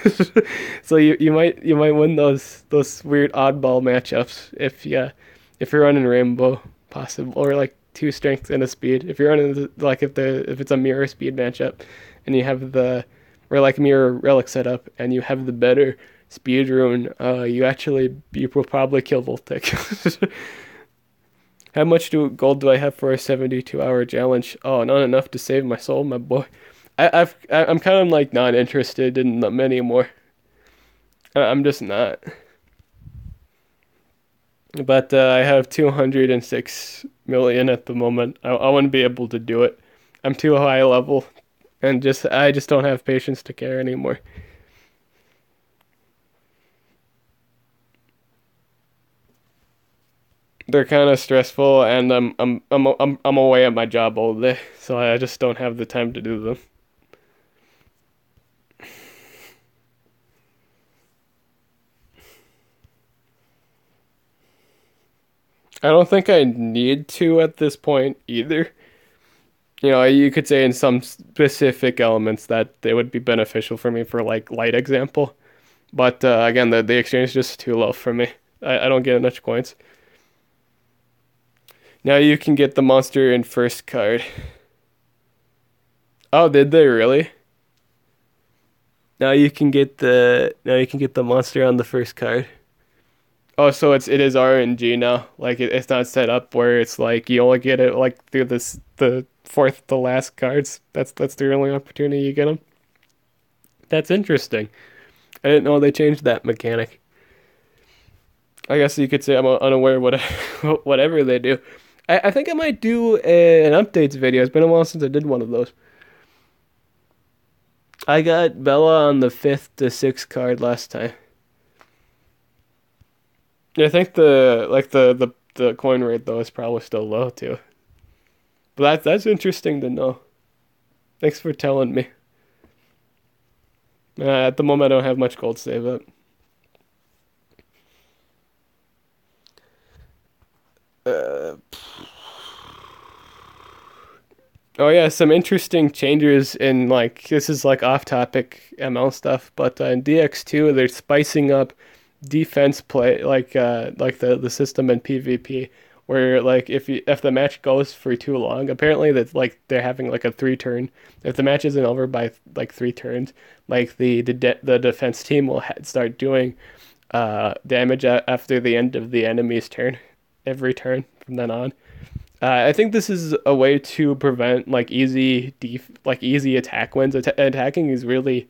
So you might win those weird oddball matchups if you're running Rainbow, possible, or like 2 strength and a speed. If you're running if it's a mirror speed matchup and you have mirror relic setup and you have the better speed rune, you will probably kill Voltic. How much gold do I have for a 72-hour challenge? Oh, not enough to save my soul, my boy. I'm kind of like not interested in them anymore. I'm just not. But I have 206 million at the moment. I wouldn't be able to do it. I'm too high level, and I just don't have patience to care anymore. They're kind of stressful, and I'm away at my job all day, so I just don't have the time to do them. I don't think I need to at this point either. You could say in some specific elements that they would be beneficial for me for like light example. But again, the exchange is just too low for me. I don't get enough coins. Now you can get the monster in first card. Oh, did they really? Now you can get the monster on the first card. Oh, so it is RNG now. Like it's not set up where it's like you only get it like through the fourth to last cards. That's the only opportunity you get them. That's interesting. I didn't know they changed that mechanic. I guess you could say I'm unaware what whatever they do. I think I might do an updates video. It's been a while since I did one of those. I got Bella on the fifth to sixth card last time. I think the coin rate though is probably still low too. But that's interesting to know. Thanks for telling me. At the moment, I don't have much gold save up. Uh, oh yeah, some interesting changes in like this is like off-topic ML stuff, but in DX2 they're spicing up defense play like the system in PvP where like if the match goes for too long, apparently that's like they're having like a 3 turn. If the match isn't over by like 3 turns, like the defense team will start doing damage after the end of the enemy's turn every turn from then on. I think this is a way to prevent like easy attack wins. Attacking is really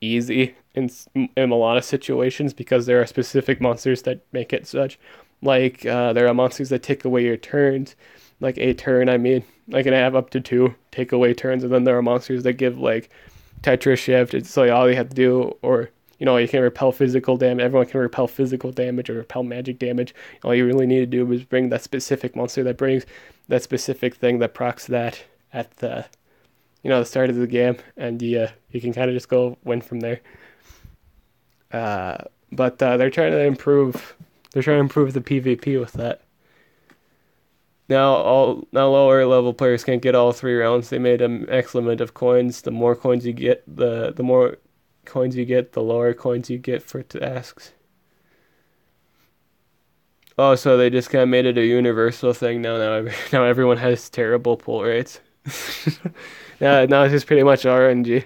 easy in a lot of situations because there are specific monsters that make it such. Like there are monsters that take away your turns, like a turn. I mean, like can have up to 2 take away turns, and then there are monsters that give like Tetra shift. It's like all you have to do, or you can repel physical damage. Everyone can repel physical damage or repel magic damage. All you really need to do is bring that specific monster that brings that specific thing that procs that at the start of the game, and you can kind of just go win from there. But they're trying to improve. They're trying to improve the PvP with that. Now lower level players can't get all 3 rounds. They made an X limit of coins. The more coins you get, the more coins you get, the lower coins you get for tasks. Oh, so they just kind of made it a universal thing now. Now everyone has terrible pull rates. Now it's just pretty much RNG,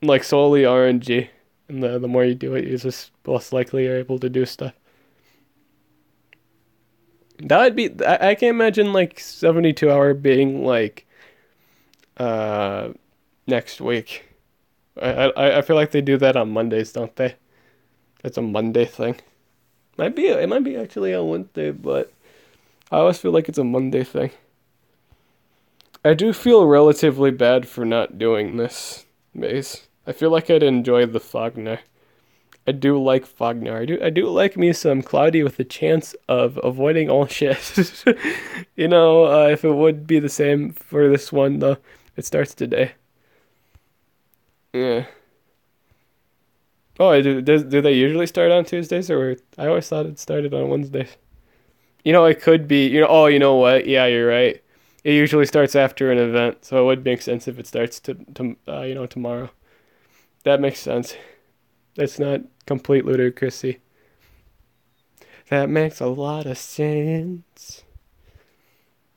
like solely RNG, and the more you do it, you're just less likely you're able to do stuff. That would be I can't imagine like 72-hour being like uh next week. I feel like they do that on Mondays, don't they? It's a Monday thing. It might be actually on Wednesday, but I always feel like it's a Monday thing. I do feel relatively bad for not doing this, Maze. I feel like I'd enjoy the Fognar. I do like Fognar. I do like me some Cloudy with a chance of avoiding all shit. If it would be the same for this one though. It starts today. Yeah. Oh, do they usually start on Tuesdays, or I always thought it started on Wednesdays. It could be. Oh, you know what? Yeah, you're right. It usually starts after an event, so it would make sense if it starts tomorrow. That makes sense. That's not complete ludicrousy. That makes a lot of sense.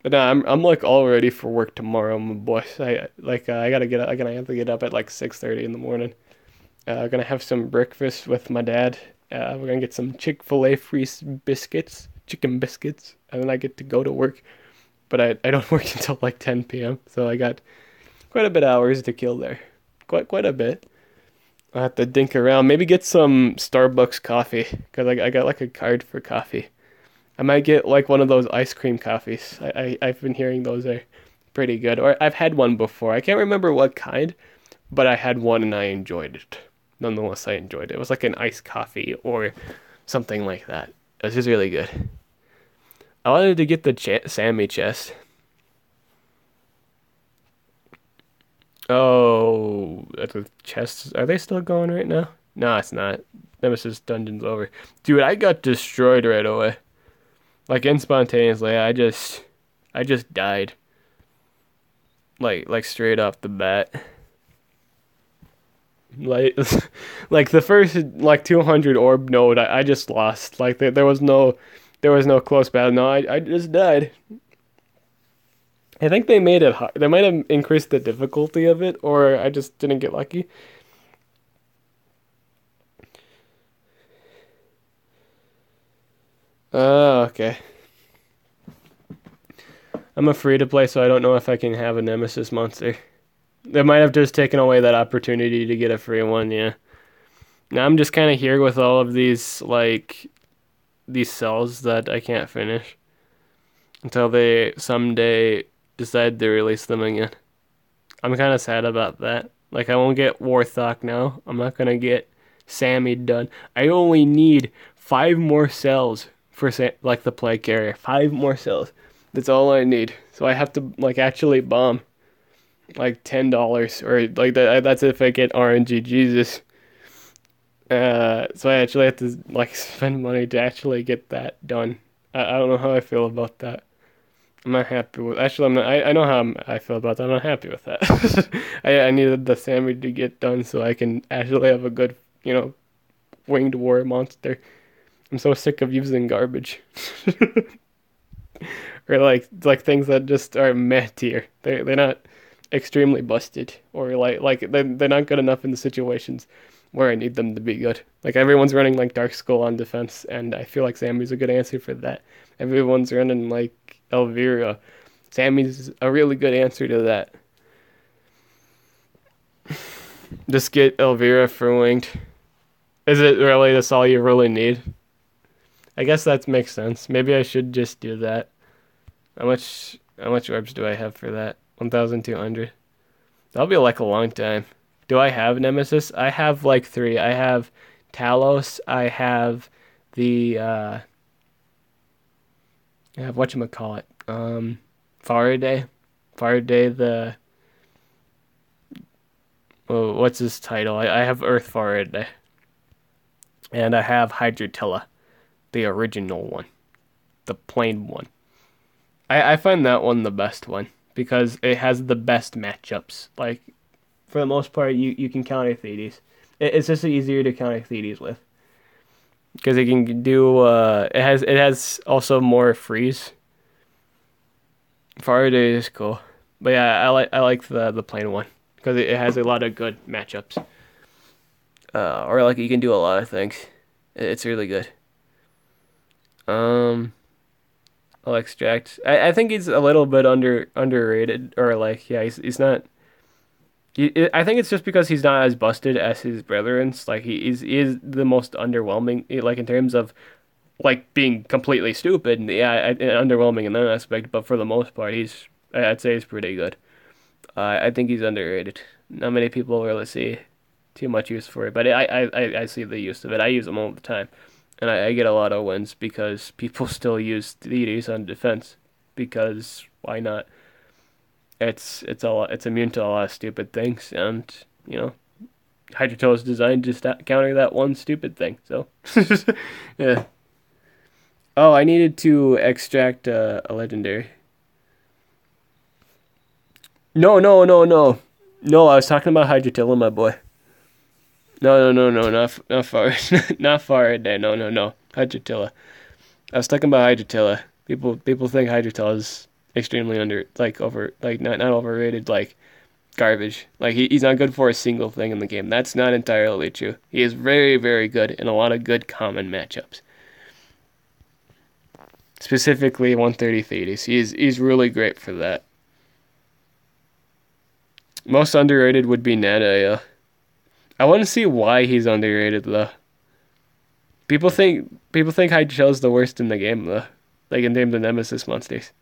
But no, I'm like all ready for work tomorrow, my boy. I gotta get up. I'm gonna have to get up at like 6:30 in the morning. I'm gonna have some breakfast with my dad. We're gonna get some Chick-fil-A free biscuits, chicken biscuits, and then I get to go to work. But I don't work until like 10 p.m. So I got quite a bit of hours to kill there. Quite a bit. I have to dink around. Maybe get some Starbucks coffee because I got like a card for coffee. I might get like one of those ice cream coffees. I've been hearing those are pretty good. Or I've had one before. I can't remember what kind, but I had one and I enjoyed it. Nonetheless, I enjoyed it. It was like an iced coffee or something like that. It was just really good. I wanted to get the Sammy chest. Oh, the chests, are they still going right now? No, it's not. Nemesis Dungeon's over. Dude, I got destroyed right away. Like instantaneously, I just died. Like straight off the bat. Like, like the first like 200 orb node, I just lost. Like there was no close battle. No, I just died. I think they made it hard. They might have increased the difficulty of it, or I just didn't get lucky. Oh, okay. I'm a free to play, so I don't know if I can have a nemesis monster. They might have just taken away that opportunity to get a free one. Yeah. Now I'm just kind of here with all of these like these cells that I can't finish until they someday decide to release them again. I'm kind of sad about that. Like I won't get Warthog now. I'm not gonna get Sammy done. I only need 5 more cells for like the plague carrier. 5 more cells. That's all I need. So I have to like actually bomb like $10 or like that. That's if I get RNG. Jesus. So I actually have to like spend money to actually get that done. I don't know how I feel about that. I'm not happy with. Actually, I'm not. I know how I feel about that. I'm not happy with that. I needed the Sammy to get done so I can actually have a good, winged war monster. I'm so sick of using garbage. Or like things that just are meh tier. They're not extremely busted or like they're not good enough in the situations where I need them to be good. Like everyone's running like Dark Skull on defense, and I feel like Sammy's a good answer for that. Everyone's running like Elvira. Sammy's a really good answer to that. Just get Elvira for winged. Is it really that's all you really need? I guess that makes sense. Maybe I should just do that. How much orbs do I have for that? 1,200. That'll be like a long time. Do I have Nemesis? I have like 3. I have Talos. I have the I have whatchamacallit. Faraday. Faraday the oh, what's his title? I have Earth Faraday. And I have Hydrotilla, the original one. The plain one. I find that one the best one because it has the best matchups. Like for the most part, you can counter Thetes. It's just easier to counter Thetes with because it can do. It has also more freeze. Faraday is cool, but yeah, I like the plain one because it has a lot of good matchups. Or like you can do a lot of things. It's really good. Um, I'll extract. I think he's a little bit underrated, or like yeah, he's not. I think it's just because he's not as busted as his brethren. Like he is the most underwhelming, like in terms of like being completely stupid. And yeah, underwhelming in that aspect. But for the most part, I'd say he's pretty good. I think he's underrated. Not many people really see too much use for it, but I see the use of it. I use them all the time, and I get a lot of wins because people still use Thetes on defense because why not? It's immune to a lot of stupid things, and you know Hydrotoll is designed to counter that one stupid thing. So yeah. Oh, I needed to extract a legendary. No, no, no, no, no. I was talking about Hydrotilla, my boy. No, no, no, no, not far, not far. Day. No, no, no. Hydrotilla. I was talking about Hydrotilla. People think Hydrotilla is extremely not overrated, like garbage. Like he's not good for a single thing in the game. That's not entirely true. He is very, very good in a lot of good common matchups. Specifically 130 Thetes. He's really great for that. Most underrated would be Nana, yeah. I want to see why he's underrated though. People think Hydra is the worst in the game though. Like in terms of Nemesis monsters.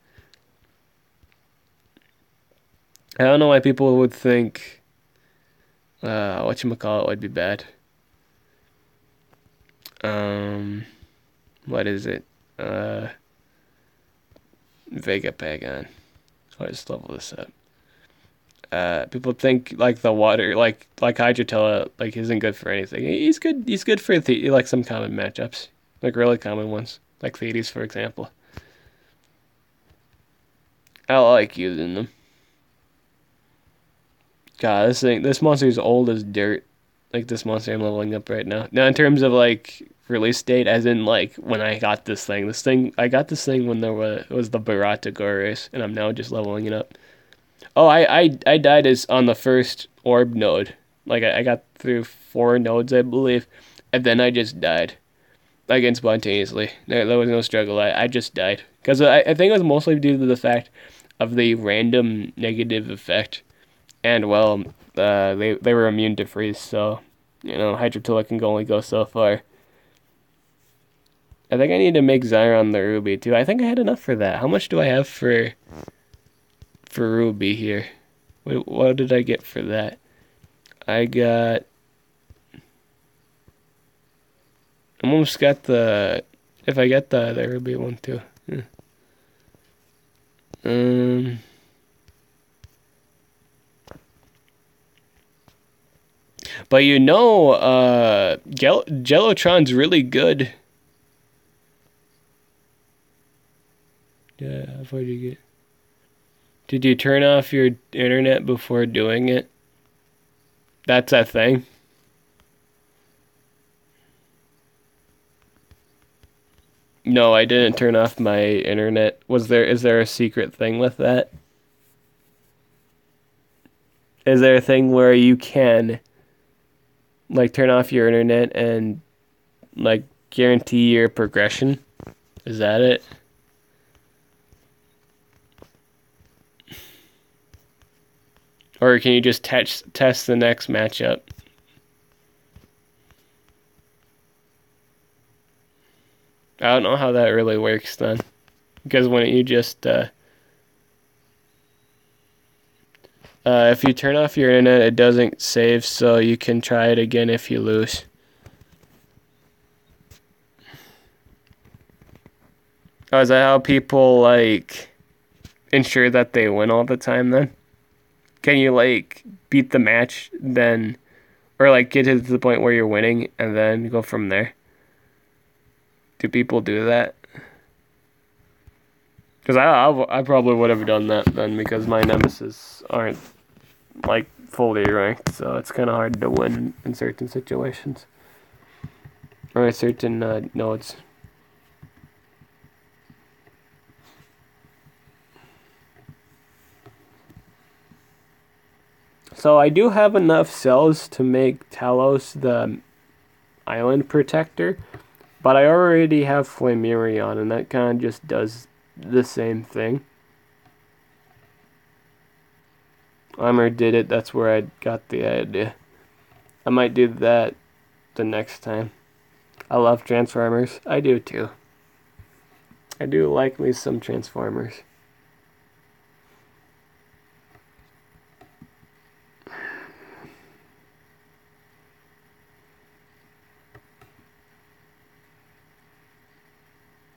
I don't know why people would think whatchamacallit would be bad. What is it? Vega Pagon. So I just level this up. People think like the water, like Hydrotella, like isn't good for anything. He's good. He's good for like some common matchups, like really common ones, like Thetes, for example. I like using them. God, this monster is old as dirt. Like this monster I'm leveling up right now. Now in terms of like release date, as in like when I got this thing. I got this thing when there was the Barata Gore race, and I'm now just leveling it up. Oh, I died as on the first orb node. Like I got through 4 nodes, I believe, and then I just died. Again, spontaneously. There was no struggle. I just died. Because I think it was mostly due to the fact of the random negative effect. And, well, they were immune to freeze, so, Hydrotula can only go so far. I think I need to make Zyron the Ruby, too. I think I had enough for that. How much do I have for Ruby here? What did I get for that? I got... I almost got the... If I get the Ruby one, too. But Gelotron's really good. Yeah, how far did you get? Did you turn off your internet before doing it? That's a thing. No, I didn't turn off my internet. Is there a secret thing with that? Is there a thing where you can like turn off your internet and like guarantee your progression? Is that it? Or can you just test the next matchup? I don't know how that really works then. Because when you just if you turn off your internet, it doesn't save, so you can try it again if you lose. Oh, is that how people like ensure that they win all the time then? Can you like beat the match then, or like get to the point where you're winning and then go from there? Do people do that? Because I probably would have done that then, because my nemesis aren't like fully ranked, so it's kind of hard to win in certain situations or certain nodes. So I do have enough cells to make Talos the island protector, but I already have Flamirion, and that kind of just does the same thing. Armor did it, that's where I got the idea. I might do that the next time. I love Transformers. I do too. I do like me some Transformers.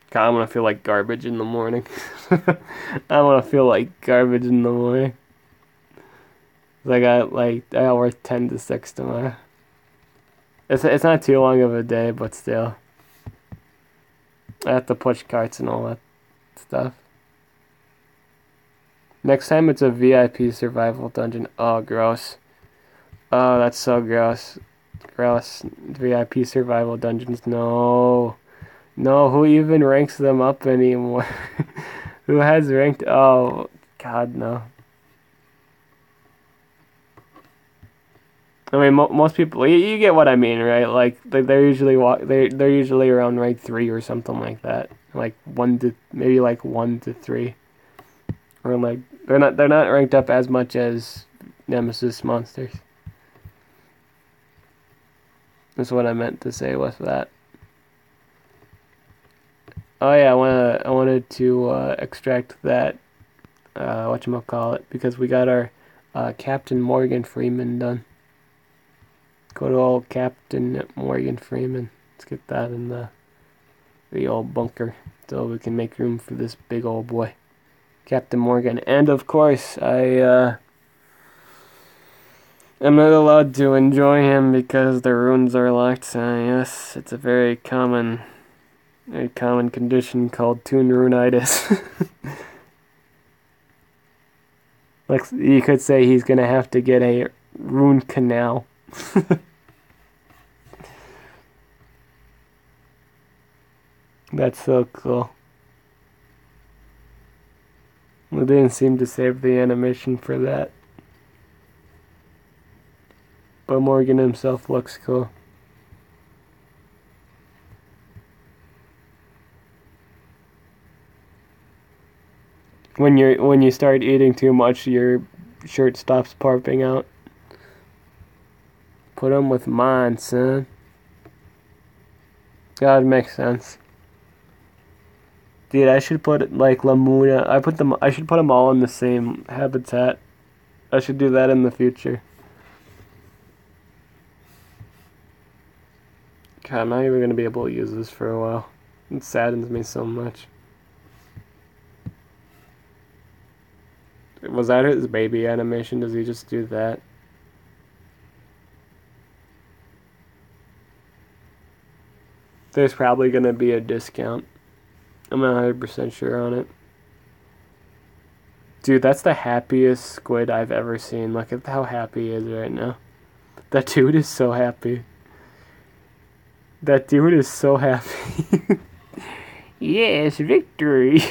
God, I'm gonna feel like garbage in the morning. I'm gonna feel like garbage in the morning. I got work 10 to 6 tomorrow. It's not too long of a day, but still. I have to push carts and all that stuff. Next time it's a VIP survival dungeon. Oh, gross. Oh, that's so gross. Gross. VIP survival dungeons. No. No, who even ranks them up anymore? Who has ranked? Oh, God, no. I mean, most people, you get what I mean, right? Like they're usually they're usually around rank 3 or something like that. Like 1 to maybe like 1 to 3, or like they're not ranked up as much as Nemesis monsters. That's what I meant to say with that. Oh yeah, I wanted to extract that whatchamacallit, because we got our Captain Morgan Freeman done. Good old Captain Morgan Freeman. Let's get that in the old bunker so we can make room for this big old boy, Captain Morgan. And of course, I'm not allowed to enjoy him because the runes are locked. Yes, it's a very common condition called Toon Runitis. Like you could say he's gonna have to get a rune canal. That's so cool. They didn't seem to save the animation for that. But Morgan himself looks cool. When you start eating too much, your shirt stops popping out. Put them with mine, son. God, it makes sense. Dude, I should put like Lamuna. I should put them all in the same habitat. I should do that in the future. God, I'm not even gonna be able to use this for a while. It saddens me so much. Was that his baby animation? Does he just do that? There's probably gonna be a discount. I'm not 100% sure on it. Dude, that's the happiest squid I've ever seen. Look at how happy he is right now. That dude is so happy. That dude is so happy. Yes, victory.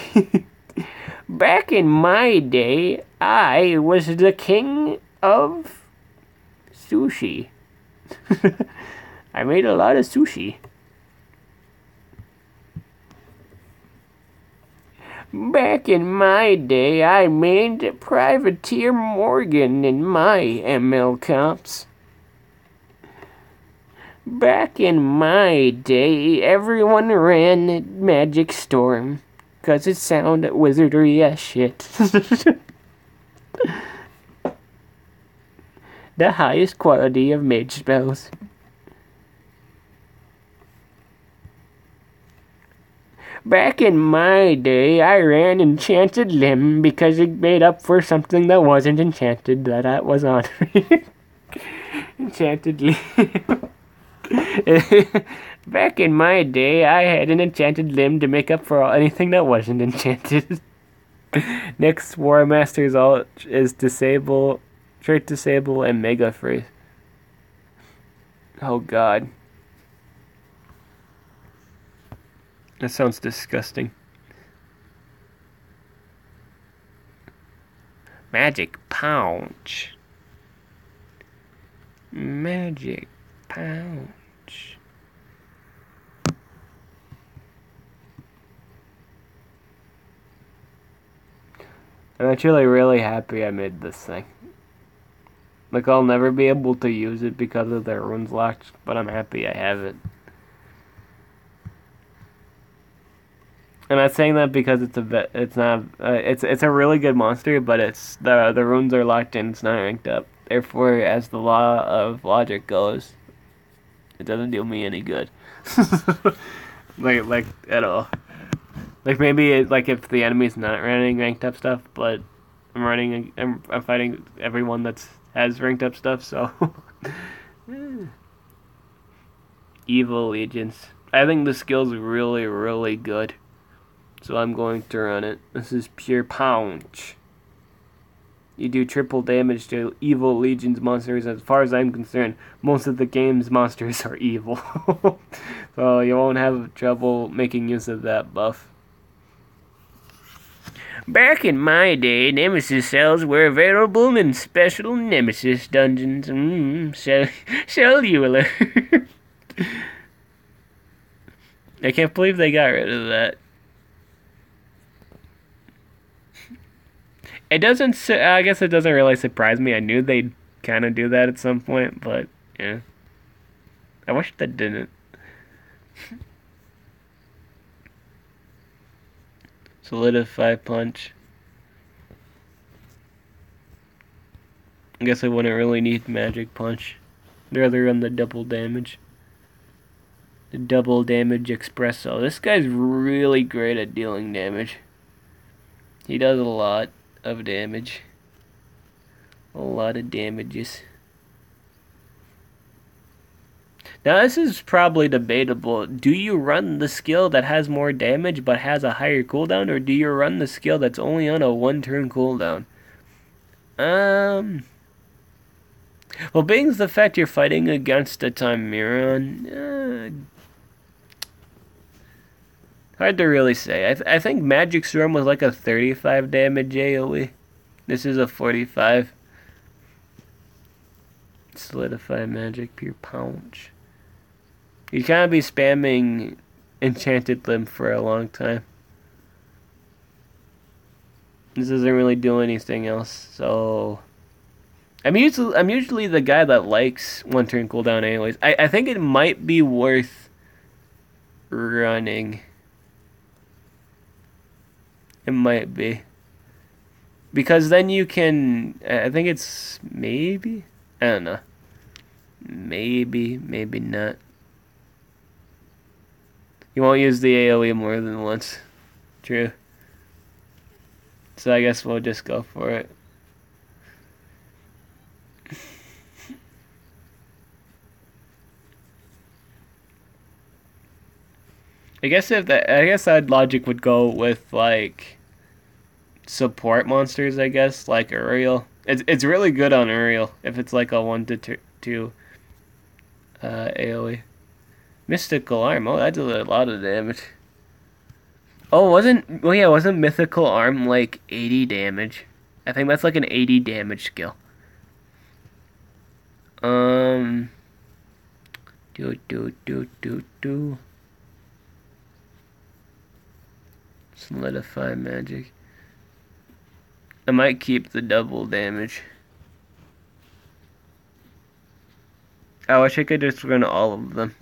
Back in my day, I was the king of sushi. I made a lot of sushi. Back in my day, I made Privateer Morgan in my ML comps. Back in my day, everyone ran Magic Storm, 'cause it sounded wizardry as shit. The highest quality of mage spells. Back in my day, I ran Enchanted Limb because it made up for something that wasn't enchanted that was on me. Enchanted Limb. Back in my day, I had an enchanted limb to make up for anything that wasn't enchanted. Next War Master's ult is disable, trait disable, and mega freeze. Oh god. That sounds disgusting. Magic Punch. Magic Punch. I'm actually really happy I made this thing. Like, I'll never be able to use it because of their runes locked, but I'm happy I have it. I'm not saying that because it's a really good monster, but it's the runes are locked in, it's not ranked up. Therefore, as the law of logic goes, it doesn't do me any good. like at all. Like maybe like if the enemy's not running ranked up stuff, but I'm fighting everyone that has ranked up stuff, so Evil Legions. I think the skill's really, really good. So I'm going to run it. This is pure punch. You do triple damage to Evil Legions monsters. As far as I'm concerned, most of the game's monsters are evil. So you won't have trouble making use of that buff. Back in my day, Nemesis cells were available in special Nemesis dungeons. Cellular. I can't believe they got rid of that. It doesn't, I guess it doesn't really surprise me. I knew they'd kind of do that at some point, but yeah. I wish they didn't. Solidify punch. I guess I wouldn't really need magic punch. I'd rather run the double damage. The double damage espresso. This guy's really great at dealing damage. He does a lot of damage. A lot of damages. Now this is probably debatable. Do you run the skill that has more damage but has a higher cooldown, or do you run the skill that's only on a 1-turn cooldown? Well, being the fact you're fighting against a Chimeron, Hard to really say. I think Magic Storm was like a 35 damage AoE. This is a 45. Solidify Magic, Pure Punch. You kind of be spamming Enchanted Limb for a long time. This doesn't really do anything else, so I'm usually the guy that likes one turn cooldown anyways. I think it might be worth running. It might be. Because then you can I think it's maybe I don't know. Maybe not. You won't use the AoE more than once. True. So I guess we'll just go for it. I guess that logic would go with like support monsters, I guess, like Uriel. It's really good on Uriel if it's like a 1 to 2 AoE. Mystical Arm, oh that did a lot of damage. Wasn't Mythical Arm like 80 damage? I think that's like an 80 damage skill. Do. Solidify Magic. I might keep the double damage. I wish I could just run all of them.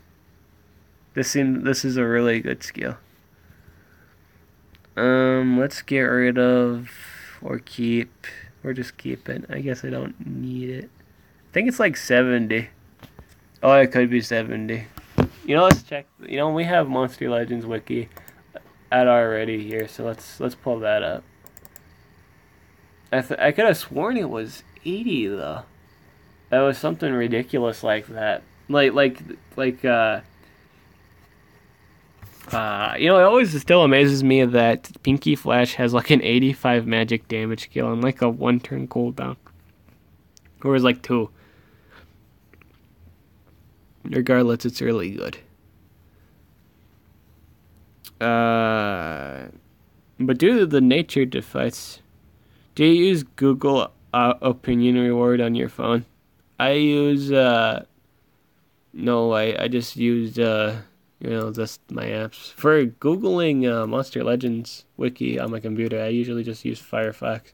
This is a really good skill. Let's get rid of or just keep it. I guess I don't need it. I think it's like 70. Oh, it could be 70. Let's check. We have Monster Legends wiki at already here, so let's pull that up. I could have sworn it was 80 though. That was something ridiculous like that. It always still amazes me that Pinky Flash has like an 85 magic damage skill and like a 1 turn cooldown. Or is like 2. Regardless, it's really good. But due to the nature device, do you use Google Opinion Reward on your phone? I use, no, I just used, just my apps. For Googling Monster Legends wiki on my computer, I usually just use Firefox.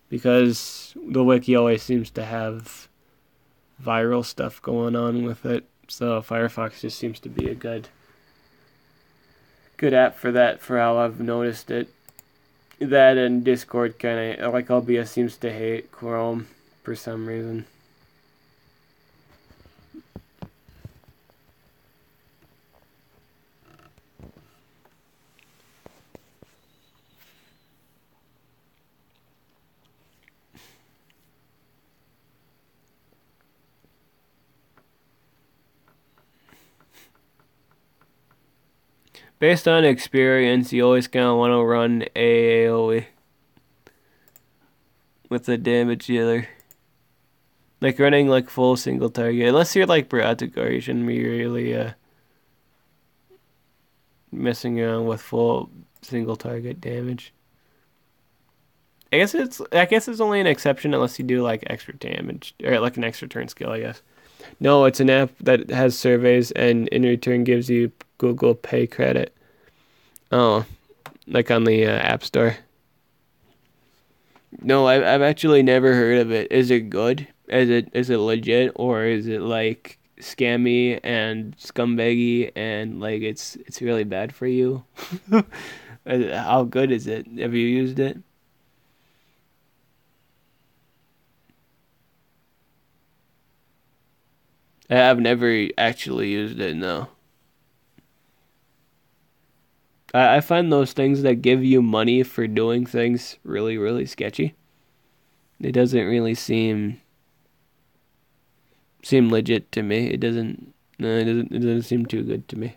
Because the wiki always seems to have viral stuff going on with it. So Firefox just seems to be a good app for that, for how I've noticed it. That and Discord kind of, like OBS seems to hate Chrome for some reason. Based on experience, you always kind of want to run AoE with the damage dealer. Like running like full single target. Unless you're like Bradgar, you shouldn't be really messing around with full single target damage. I guess it's only an exception unless you do like extra damage or like an extra turn skill, I guess. No, it's an app that has surveys and in return gives you Google Pay credit. Oh, like on the App Store. No, I've actually never heard of it. Is it good? Is it legit, or is it like scammy and scumbaggy and like it's really bad for you? How good is it? Have you used it? I've never actually used it, no. I find those things that give you money for doing things really, really sketchy. It doesn't really seem legit to me. It doesn't. No, it doesn't seem too good to me.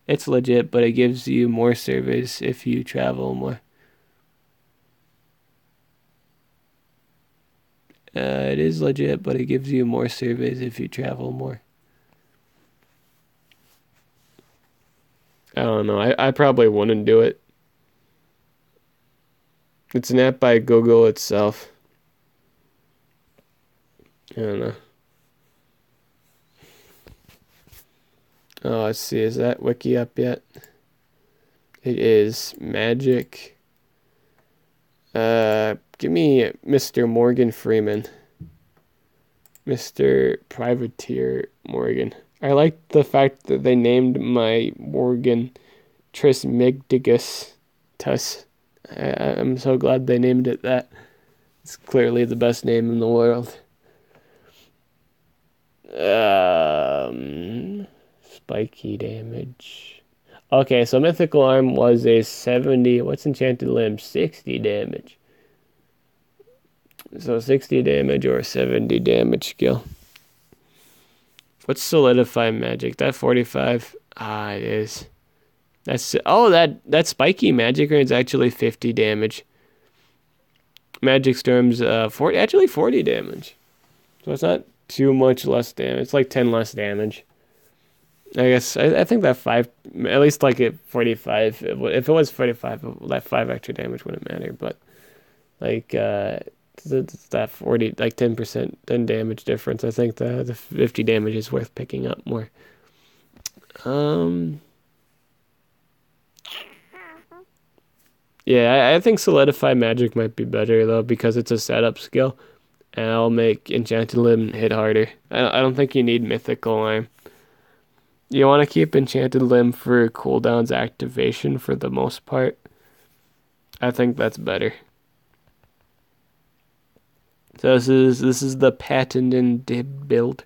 It's legit, but it gives you more surveys if you travel more. It is legit, but it gives you more surveys if you travel more. I don't know. I probably wouldn't do it. It's an app by Google itself. I don't know. Oh, let's see. Is that wiki up yet? It is. Magic. Give me Mr. Morgan Freeman. Mr. Privateer Morgan. I like the fact that they named my Morgan Trismegdigus Tuss. I'm so glad they named it that. It's clearly the best name in the world. Spiky damage. Okay, so Mythical Arm was a 70. What's Enchanted Limb? 60 damage. So 60 damage or 70 damage skill. What's Solidify Magic? That 45? Ah, it is. That's that spiky magic is actually 50 damage. Magic Storm's 40 damage. So it's not too much less damage. It's like 10 less damage. I guess I think that 5, at least like at 45. If it was 45, that 5 extra damage wouldn't matter. But like it's that 40, like 10%, 10 damage difference. I think the 50 damage is worth picking up more. Yeah, I think Solidify Magic might be better though because it's a setup skill, and I'll make Enchanted Limb hit harder. I don't think you need Mythical Arm. You want to keep Enchanted Limb for cooldown's activation for the most part. I think that's better. So this is the patented dib build.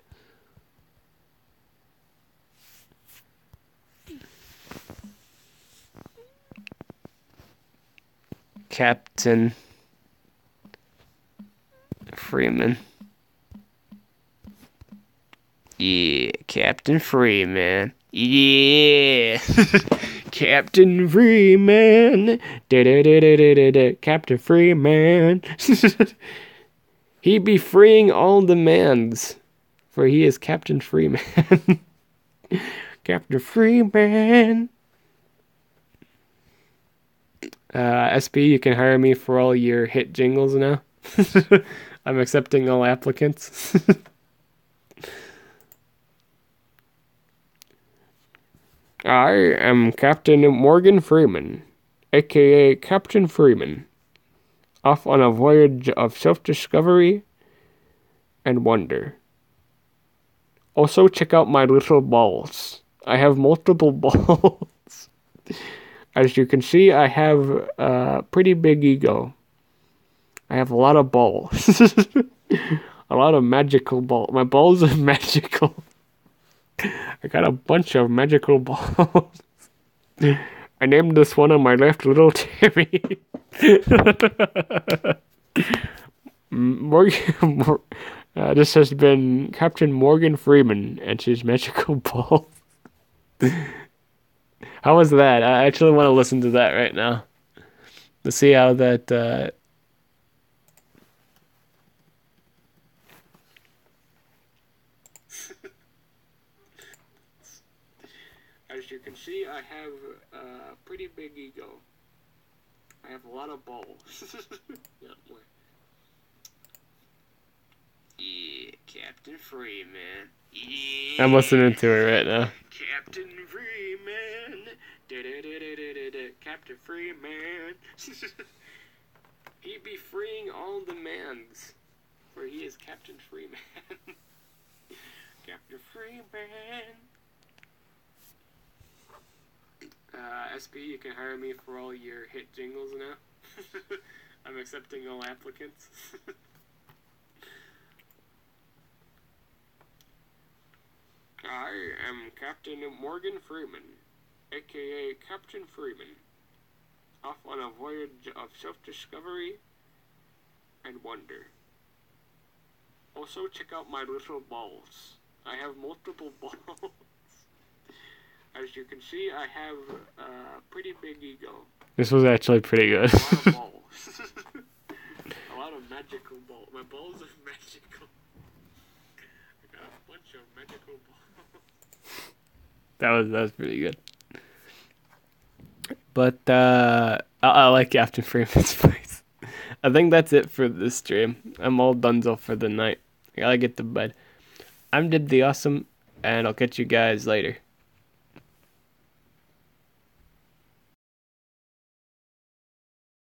Captain Freeman. Yeah, Captain Freeman. Yeah. Captain Freeman. Captain Freeman. He be freeing all demands, for he is Captain Freeman. Captain Freeman. SP, you can hire me for all your hit jingles now. I'm accepting all applicants. I am Captain Morgan Freeman, aka Captain Freeman, off on a voyage of self-discovery and wonder. Also, check out my little balls. I have multiple balls. As you can see, I have a pretty big ego. I have a lot of balls. A lot of magical balls. My balls are magical. I got a bunch of magical balls. I named this one on my left Little Timmy. This has been Captain Morgan Freeman and his magical balls. How was that? I actually want to listen to that right now. To see how that... As you can see, I have a pretty big ego. I have a lot of balls. Not more. Yeah, Captain Freeman. Yeah. I'm listening to it right now. Captain Freeman. Captain Freeman. He be freeing all demands, for he is Captain Freeman. Captain Freeman. SP, you can hire me for all your hit jingles now. I'm accepting all applicants. I am Captain Morgan Freeman, aka Captain Freeman, off on a voyage of self-discovery and wonder. Also, check out my little balls. I have multiple balls. As you can see, I have a pretty big ego. This was actually pretty good. A lot of balls. A lot of magical balls. My balls are magical. I got a bunch of magical balls. That was pretty good. But I like Captain Freeman's voice. I think that's it for this stream. I'm all donezo for the night. I gotta get to bed. I'm Dib the Awesome, and I'll catch you guys later.